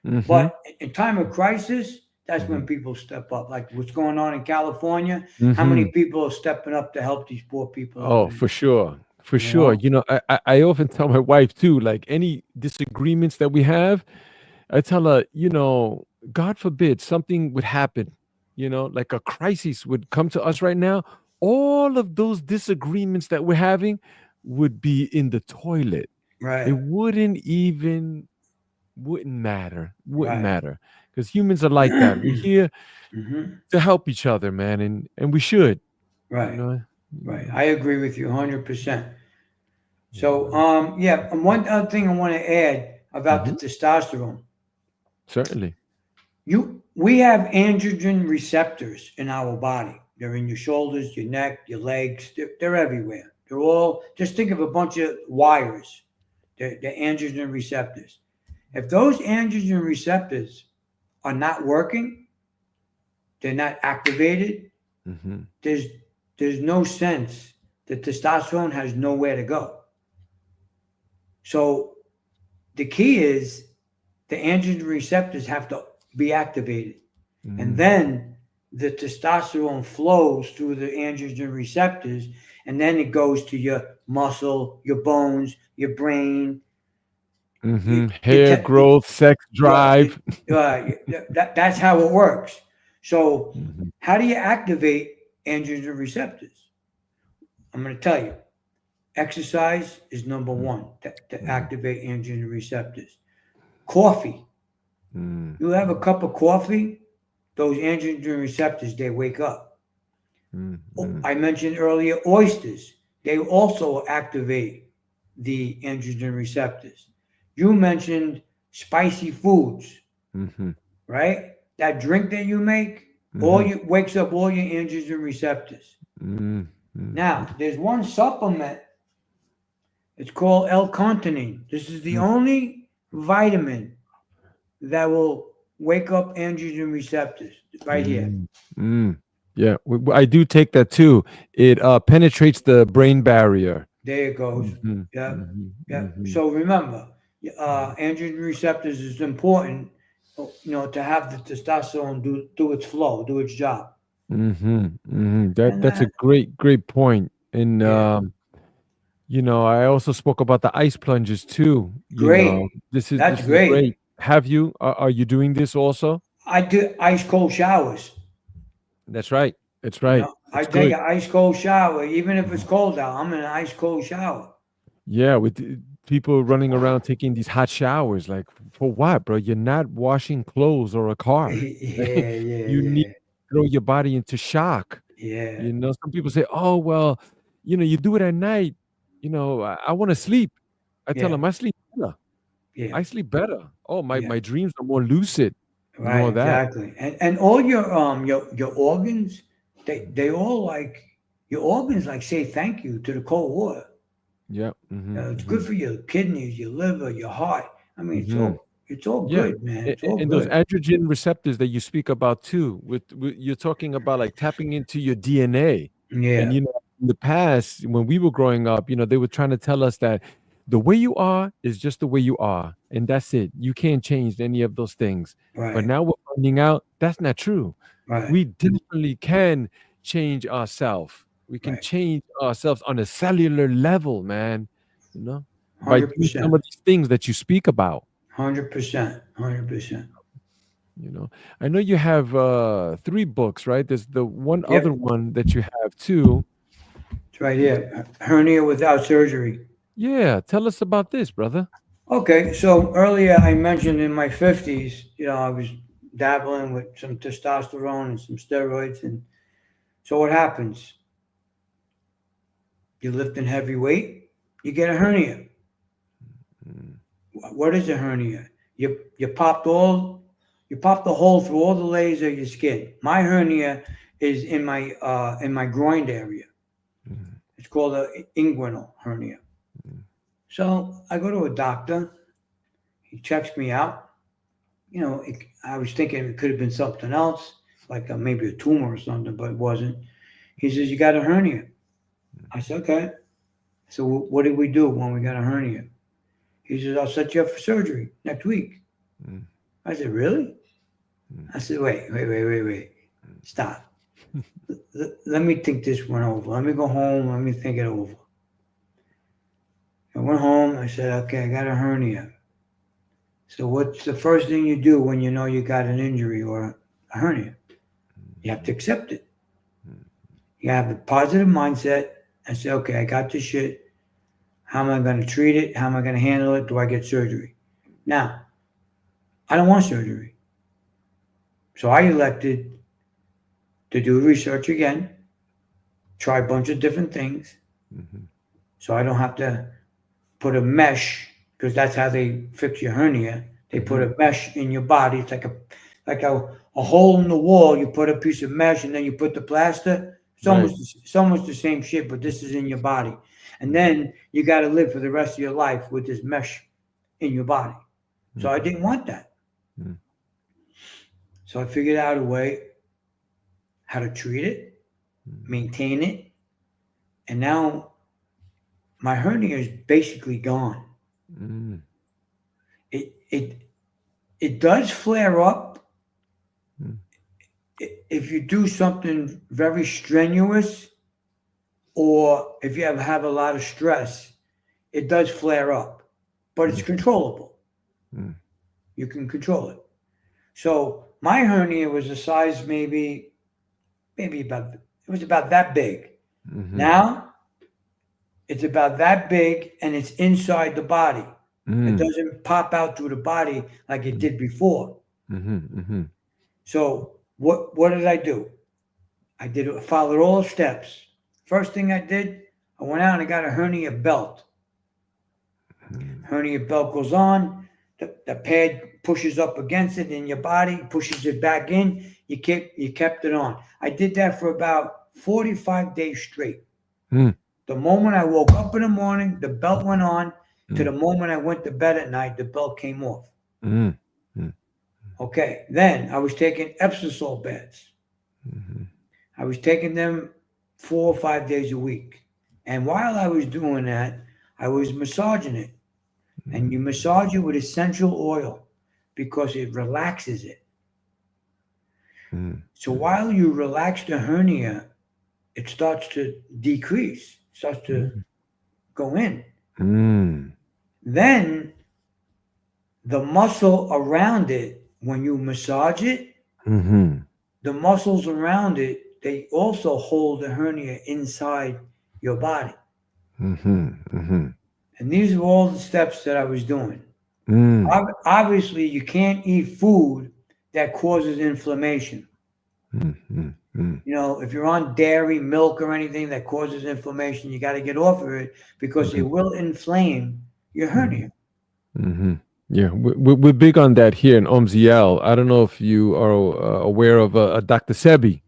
Mhm. But in time of crisis, that's when Mhm. people step up. Like what's going on in California, how many Mhm. people are stepping up to help these poor people over Oh, there? for sure. For You sure. know? I often tell my wife too, like any disagreements that we have, I tell her, God forbid something would happen, like a crisis would come to us right now. All of those disagreements that we're having would be in the toilet. it Right. wouldn't matter. Wouldn't Right. matter. Because humans are like that. We're here Hmm. to help each other, man, and we should, you Right. know. You Right. know. I agree with you 100%. You So, know. yeah, and one other thing I want to add about the Mhm. testosterone. Certainly. We have androgen receptors in our body. They're in your shoulders, your neck, your legs. They're everywhere. They're all, just think of a bunch of wires. They're androgen receptors. If those androgen receptors are not working, they're not activated, Mhm. there's there's no sense that testosterone has nowhere to go. So the key is the androgen receptors have to be activated. And Mhm. then the testosterone flows through the androgen receptors, and then it goes to your muscle, your bones, your brain, Mhm. your Hair growth, sex yeah, drive. that's how it works. So, Mhm. how do you activate androgen receptors? I'm going to tell you. Exercise is number Mhm. one to Mhm. activate androgen receptors. Coffee. Mhm. You have a cup of coffee, those androgen receptors, they wake up. Mhm. I mentioned earlier oysters. They also activate the androgen receptors. You mentioned spicy foods, Mhm. right? That drink that you make, all Mhm. you wakes up all your androgen receptors. Mhm. Now, there's one supplement. It's called L-carnitine. This is the Mhm. only vitamin that will wake up androgen receptors right here. Mm, mm. Yeah, I do take that too. It penetrates the brain barrier. There it goes. Mhm, Yep. mhm, Yep. mhm, So remember, androgen receptors is important, to have the testosterone do its flow, do its job. mhm, mhm. And That's a that, great point. And yeah, I also spoke about the ice plunges too. great. That's This is great. great. Have you are you doing this also? I do ice cold showers. That's right. That's right. I That's take good. an ice cold shower, even if it's Mhm. cold out. I'm in an ice cold shower. Yeah, with people running around taking these hot showers, like for what, bro? You're not washing clothes or a car. Yeah, yeah, You need yeah, to throw your body into shock. yeah, Some people say, "Oh, well, you do it at night. I want to sleep." I tell yeah, them, "I sleep better. yeah, I sleep better. Oh, my yeah. my dreams are more lucid and Right, all that." exactly. And all your organs, they all like your organs like say thank you to the cold water. Yeah. Mhm. It's good Mhm. for your kidneys, your liver, your heart. I mean, Mhm. it's all Yeah. good, man. It's all And those good. androgen receptors that you speak about too, you're talking about like tapping into your DNA. And Yeah, in the past, when we were growing up, they were trying to tell us that the way you are is just the way you are, and that's it. You can't change any of those things. But right, now we're finding out that's not true. right, We definitely can change ourselves. We can right. change ourselves on a cellular level, man, you know, by Hundred doing some percent, of these things that you speak about. 100%, 100%. You know, I know you have three books, right? There's the one other Yep, one that you have too. it's right here. Hernia without surgery. Yeah, tell us about this, brother. Okay, so earlier I mentioned in my 50s, I was dabbling with some testosterone and some steroids. And so what happens? You're lifting heavy weight, you get a hernia. Mm, What is a hernia? You popped the hole through all the layers of your skin. My hernia is in my groin area. mm, It's called a inguinal hernia. mm, So I go to a doctor. He checks me out. I was thinking it could have been something else, like maybe a tumor or something, but it wasn't. He says, "You got a hernia." I said, "Okay." So what did we do when we got a hernia? He says, "I'll set you up for surgery next week." mm, I said, "Really?" mm, I said, "Wait. Stop. Let me think this one over. Let me go home. Let me think it over." I went home. I said, "Okay, I got a hernia." So what's the first thing you do when you know you got an injury or a hernia? You have to accept it. mm, You have a positive mindset and say, "Okay, I got this shit. How am I going to treat it? How am I going to handle it? Do I get surgery? Now, I don't want surgery. So I elected to do research again, try a bunch of different things, Mm-hmm. so I don't have to put a mesh, because that's how they fix your hernia. They put Mm-hmm. a mesh in your body. It's like a hole in the wall. You put a piece of mesh and then you put the plaster. Right. It's almost the same shit, but this is in your body. And Mm-hmm. then you got to live for the rest of your life with this mesh in your body. So I didn't want that. Mm-hmm. So I figured out a way how to treat it, maintain it, and now my hernia is basically gone. Mm-hmm. It it does flare up Mm-hmm. if you do something very strenuous, or if you have a lot of stress. It does flare up, but it's controllable. Mm-hmm. You can control it. So my hernia was a size maybe about, it was about that big. Mm-hmm. Now it's about that big and it's inside the body. It Mm-hmm. doesn't pop out through the body like it did before. Mm-hmm. So what did I do? Followed all the steps. First thing I did, I went out and I got a hernia belt. Hernia belt goes on, the pad pushes up against it in your body, pushes it back in. You kept it on. I did that for about 45 days straight. Mm-hmm. The moment I woke up in the morning, the belt went on. To the moment I went to bed at night, the belt came off. Mm-hmm. Okay. Then I was taking Epsom salt baths. Mm-hmm. I was taking them 4 or 5 days a week. And while I was doing that, I was massaging it. And you massage it with essential oil because it relaxes it. So while you relax the hernia, it starts to decrease, starts to go in. Mm-hmm. Then the muscle around it, when you massage it, Mm-hmm. the muscles around it, they also hold the hernia inside your body. Mm-hmm. Mm-hmm. And these are all the steps that I was doing. Mm-hmm. Obviously, you can't eat food that causes inflammation. Mm-hmm. If you're on dairy, milk, or anything that causes inflammation, you got to get off of it because it will inflame your hernia. Mm-hmm. Yeah, we're big on that here in OMZL. I don't know if you are aware of Dr. Sebi.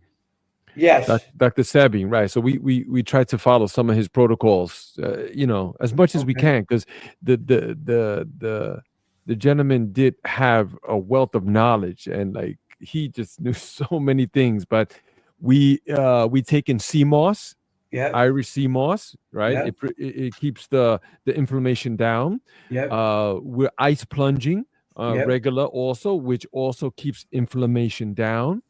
Yes. Dr. Sebi, right? So we try to follow some of his protocols, as much as we Okay. can, because the gentleman did have a wealth of knowledge, and like he just knew so many things. But we take in sea moss, Yep. Irish sea moss, right? Yep. It keeps the inflammation down. Yep. We're ice plunging Yep. regular also, which also keeps inflammation down.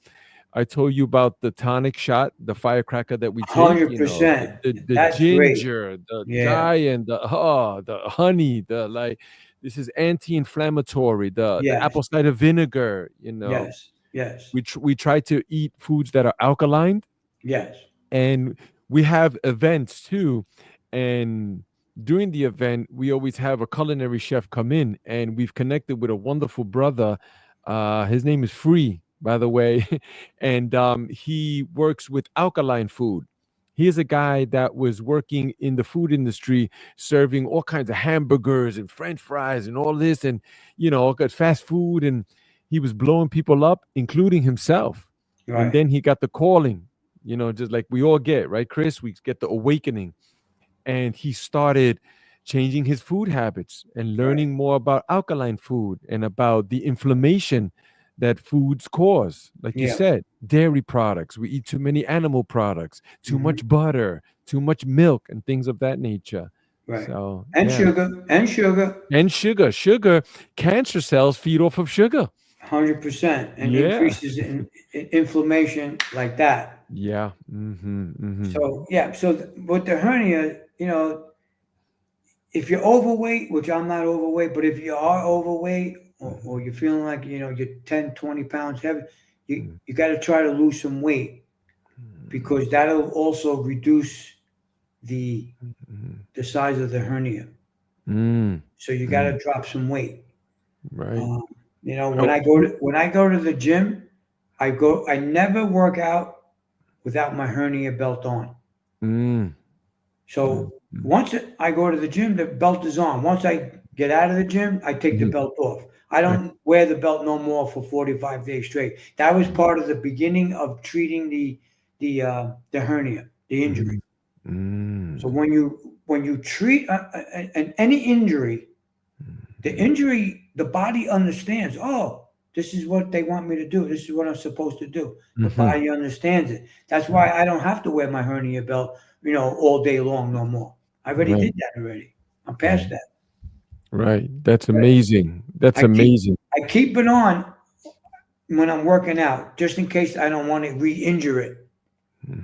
I told you about the tonic shot, the firecracker that we take, 100%. the That's great. ginger, the Yeah. cayenne, the honey, the like this is anti-inflammatory, the Yes. apple cider vinegar, Yes. Yes. we try to eat foods that are alkaline, Yes. and we have events too, and during the event we always have a culinary chef come in, and we've connected with a wonderful brother. His name is Free, by the way. And he works with alkaline food. He is a guy that was working in the food industry, serving all kinds of hamburgers and french fries and all this, and all good fast food, and he was blowing people up, including himself. And Right. then he got the calling, just like we all get, right, Chris? We get the awakening. And he started changing his food habits and Right. learning more about alkaline food and about the inflammation that foods cause. Like you Yeah. said, dairy products, we eat too many animal products, too Hmm. much butter, too much milk, and things of that nature. Right. So, And yeah. sugar. And sugar. And sugar, cancer cells feed off of sugar. 100%. And Yeah. increases in inflammation like that. Yeah. Mm-hmm. Mm-hmm. So, yeah. So with the hernia, if you're overweight, which I'm not overweight, but if you are overweight, or you're feeling like, you're 10, 20 pounds heavy, you got to try to lose some weight, because that'll also reduce the the size of the hernia. Mm, So you got mm, to drop some weight. right. Um, when Oh, I go to the gym, I never work out without my hernia belt on. mm, mm, So mm, once I go to the gym, the belt is on. Once I get out of the gym, I take the mhm. belt off. I I, don't wear the belt no more for 45 days straight. That was part of the beginning of treating the hernia, the injury. mm, So mm, when you treat any injury, the mhm, injury, the body understands. Oh, this is what they want me to do. This is what I'm supposed to do. The mhm, body understands it. That's right, why I don't have to wear my hernia belt, all day long no more. I already right, did that already. I'm past right, that. right. That's But amazing. That's I keep amazing. I keep it on when I'm working out, just in case I don't want to re-injure it.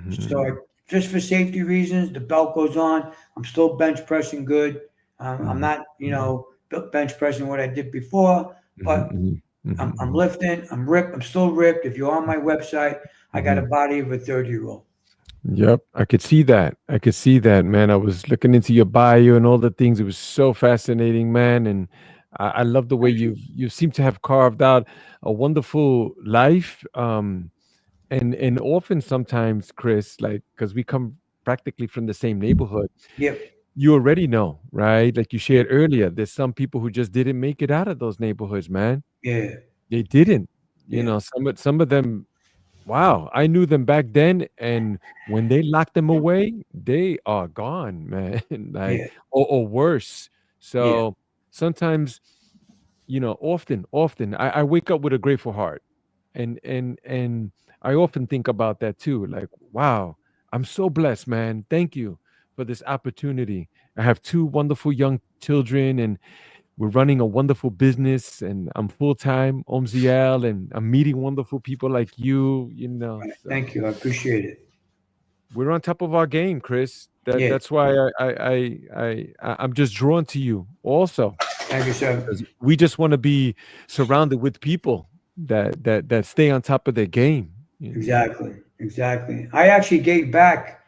So Mhm, just for safety reasons, the belt goes on. I'm still bench pressing good. I'm mhm, not, mhm, bench pressing what I did before, mhm, but mhm, I'm mhm, lifting. I'm ripped. I'm still ripped. If you're on my website, I got a mhm. body of a 30-year-old. Yep, I could see that. I could see that, man. I was looking into your bio and all the things. It was so fascinating, man. And I love the way Thank you. you seem to have carved out a wonderful life. And often sometimes, Chris, like because we come practically from the same neighborhood, Yep. you already know, right? Like you shared earlier, there's some people who just didn't make it out of those neighborhoods, man. Yeah. They didn't. Yeah. Some of them. Wow, I knew them back then, and when they lock them away, they are gone, man. Like, Yeah. or worse. Yeah. So sometimes, often, I wake up with a grateful heart, and I often think about that too. Like, wow, I'm so blessed, man. Thank you for this opportunity. I have two wonderful young children, and we're running a wonderful business, and I'm full time OMZL, and I'm meeting wonderful people like you. Right. Thank So you. I appreciate it. we're on top of our game, Chris. That Yeah. that's why I'm just drawn to you also, Thank you, sir. because we just want to be surrounded with people that stay on top of their game. Exactly. Exactly. I actually gave back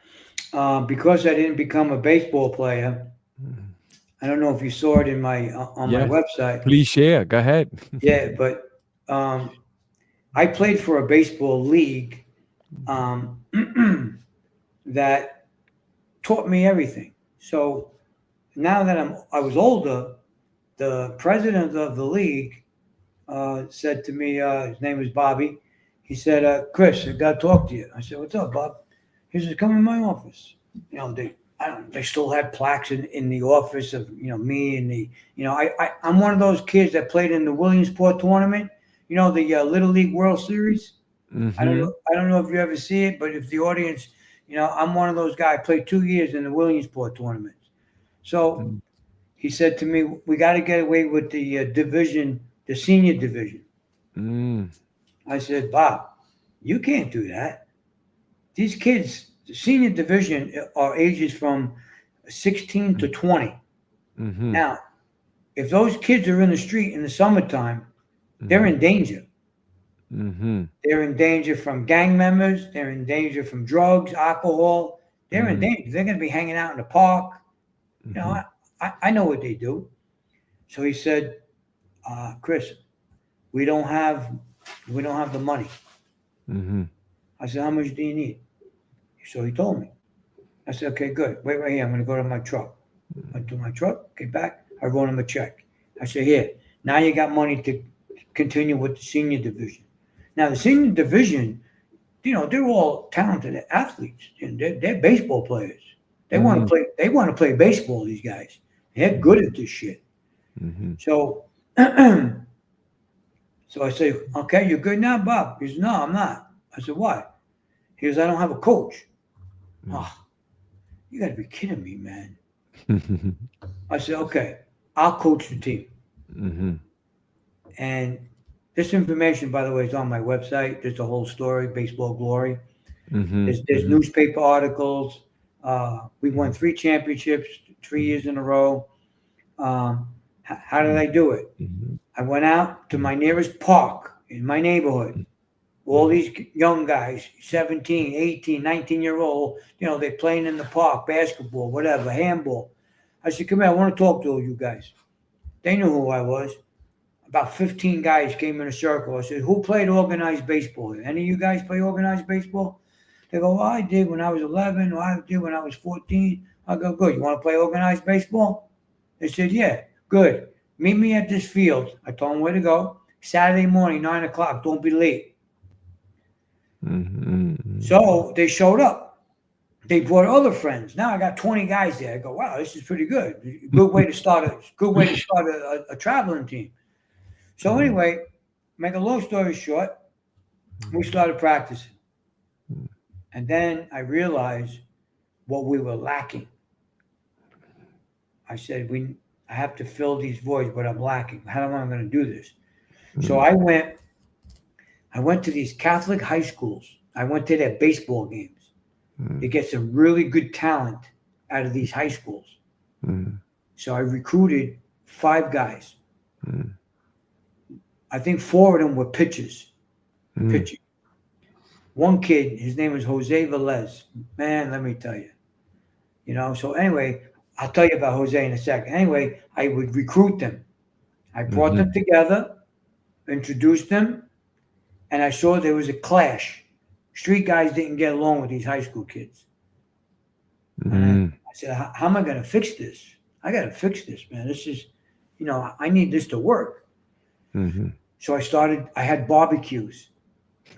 because I didn't become a baseball player. Mhm. I don't know if you saw it in my on my Yes, website. please share. Go ahead. Yeah, but um, I played for a baseball league um, that taught me everything. So now that I was older, the president of the league said to me, his name was Bobby. He said, "Chris, I got to talk to you." I said, "What's up, Bob?" He said, "Come in my office." They still had plaques in the office of me and I'm one of those kids that played in the Williamsport tournament. The Little League World Series. Hmm. I don't know if you ever see it, but if the audience, I'm one of those guys. I played 2 years in the Williamsport tournament. So he said to me, "We got to get away with the division, the senior division." Mm, I said, "Bob, you can't do that. These kids, the senior division are ages from 16 to 20. mm-hmm, Now, if those kids are in the street in the summertime, they're mm-hmm, in danger. mm-hmm, They're in danger from gang members. They're in danger from drugs, alcohol. They're in mm-hmm, danger. They're going to be hanging out in the park. You know, mm-hmm, I know what they do." So he said, "Chris, we don't have we don't have the money." mm-hmm, I said, "How much do you need?" So he told me. I said, "Okay, good. Wait right here. I'm going to go to my truck." Went to my truck, get back. I wrote him a check. I said, "Here, now you got money to continue with the senior division." Now, the senior division, they're all talented athletes, and they're baseball players. They want to mm-hmm, play. They want to play baseball. These guys, they're good at this shit. mm-hmm, So, so I say, "Okay, you're good now, Bob." He says, "No, I'm not." I said, "Why?" He goes, "I don't have a coach." Oh, you got to be kidding me, man. mm-hmm, I said, "Okay, I'll coach the team." mm-hmm, And this information, by the way, is on my website. There's a whole story, Baseball Glory. mm-hmm, There's mm-hmm, newspaper articles. We won 3 championships 3 years in a row. How did I do it? I went out to my nearest park in my neighborhood. All these young guys, 17, 18, 19-year-old, they're playing in the park, basketball, whatever, handball. I said, come here, I want to talk to all you guys. They knew who I was. About 15 guys came in a circle. I said, who played organized baseball? Any of you guys play organized baseball? They go, well, I did when I was 11, or I did when I was 14. I go, good. You want to play organized baseball? They said, yeah, good. Meet me at this field. I told them where to go. Saturday morning, 9 o'clock. Don't be late. Mm-hmm. So they showed up. They brought other friends. Now I got 20 guys there. I go, wow, this is pretty good. Good way to start a traveling team. So anyway, make a long story short, we started practicing. And then I realized what we were lacking. I said, I have to fill these voids, but I'm lacking. How am I going to do this? So I went to these Catholic high schools. I went to their baseball games to get some really good talent out of these high schools. So I recruited 5 guys. I think 4 of them were pitchers. Pitching. One kid, his name was Jose Velez. Man, let me tell you. So anyway, I'll tell you about Jose in a second. Anyway, I would recruit them. I brought them together, introduced them, and I saw there was a clash. Street guys didn't get along with these high school kids. And I said, how am I going to fix this? I got to fix this, man. This is, I need this to work. So I had barbecues.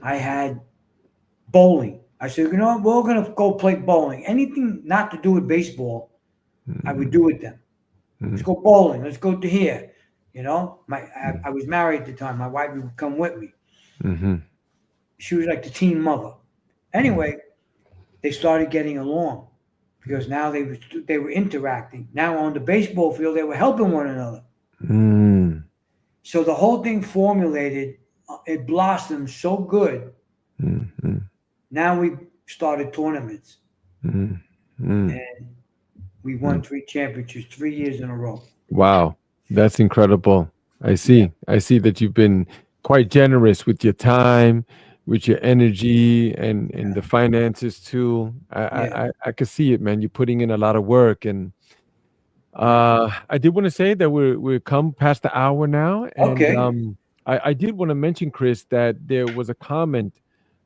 I had bowling. I said, we're going to go play bowling. Anything not to do with baseball, I would do with them. Let's go bowling. Let's go to here. I was married at the time. My wife would come with me. She was like the teen mother. Anyway, they started getting along because now they were interacting. Now on the baseball field, they were helping one another. So the whole thing formulated. It blossomed so good. Now we started tournaments. And we won 3 championships 3 years in a row. Wow. That's incredible. I see that you've been quite generous with your time, with your energy, and the finances too. I could see it, man. You're putting in a lot of work, and I did want to say that we're come past the hour now, and Okay. I did want to mention, Chris, that there was a comment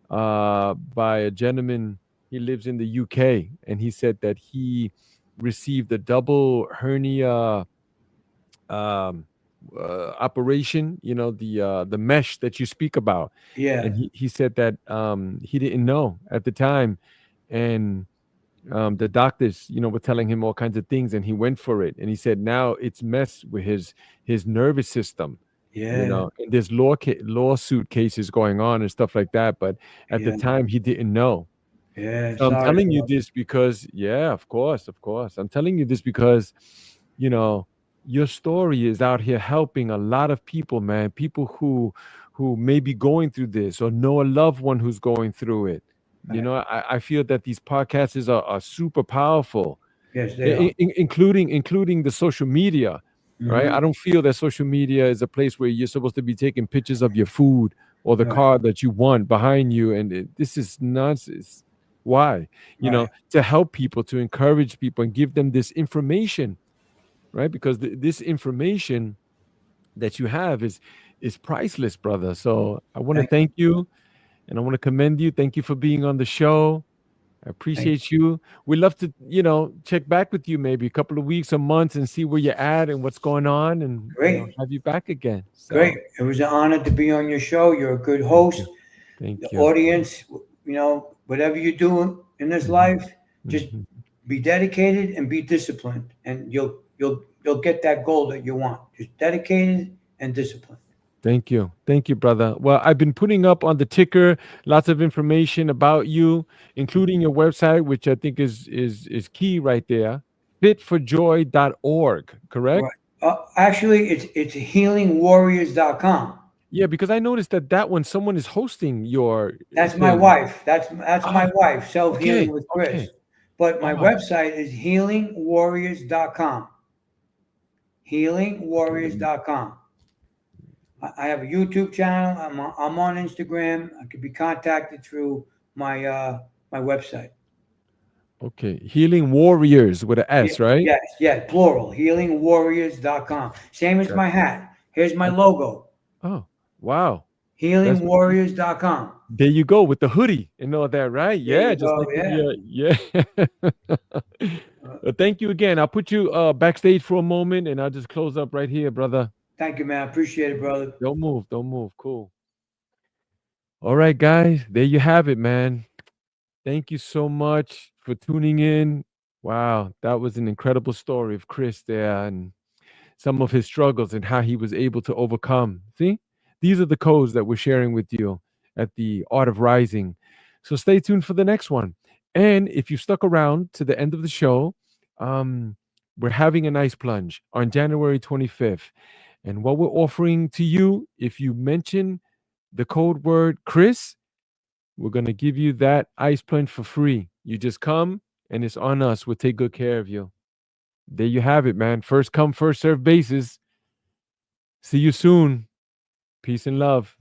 by a gentleman. He lives in the UK, and he said that he received a double hernia operation, the mesh that you speak about. And he said that he didn't know at the time, and the doctors were telling him all kinds of things, and he went for it, and he said now it's messed with his nervous system. And there's lawsuit cases going on and stuff like that, but at the time he didn't know. So I'm telling you this because of course I'm telling you this because your story is out here helping a lot of people, man. People who may be going through this or know a loved one who's going through it. I feel that these podcasts are super powerful. Yes, they are. Including the social media, right? I don't feel that social media is a place where you're supposed to be taking pictures of your food or the car that you want behind you, and this is nonsense. Why? To help people, to encourage people, and give them this information, right? Because this information that you have is priceless, brother. So I want to thank you, and I want to commend you. Thank you for being on the show. I appreciate you. We'd love to, check back with you maybe a couple of weeks or months and see where you're at and what's going on, and have you back again. So. Great. It was an honor to be on your show. You're a good host. Thank you. The audience, whatever you do in this life, just be dedicated and be disciplined, and you'll get that goal that you want. Just dedicated and disciplined. Thank you, brother. Well, I've been putting up on the ticker lots of information about you, including your website, which I think is key right there. fitforjoy.org, correct? Right. Actually, it's healingwarriors.com. Yeah, because I noticed that one, someone is hosting your. That's my wife. That's my wife. Self-healing with Chris. Okay. But my website is healingwarriors.com. Healingwarriors.com. I have a YouTube channel. I'm on Instagram. I could be contacted through my website. Okay. Healing Warriors with an S, right? Yes, yes, plural. HealingWarriors.com. Same as Got my hat. Here's my it. logo. Oh, wow. That's HealingWarriors.com. there you go with the hoodie and all that, right? There Yeah, you just go. like Yeah. yeah. Uh, Thank you again. I'll put you backstage for a moment and I'll just close up right here, brother. Thank you, man. Appreciate it, brother. Don't move. Don't move. Cool. All right, guys. There you have it, man. Thank you so much for tuning in. Wow, that was an incredible story of Chris there and some of his struggles and how he was able to overcome. See, these are the codes that we're sharing with you at the Art of Rising. So stay tuned for the next one. And if you stuck around to the end of the show, we're having a nice plunge on January 25th. And what we're offering to you, if you mention the code word Chris, we're going to give you that ice plunge for free. You just come and it's on us. We'll take good care of you. There you have it, man. First come, first serve basis. See you soon. Peace and love.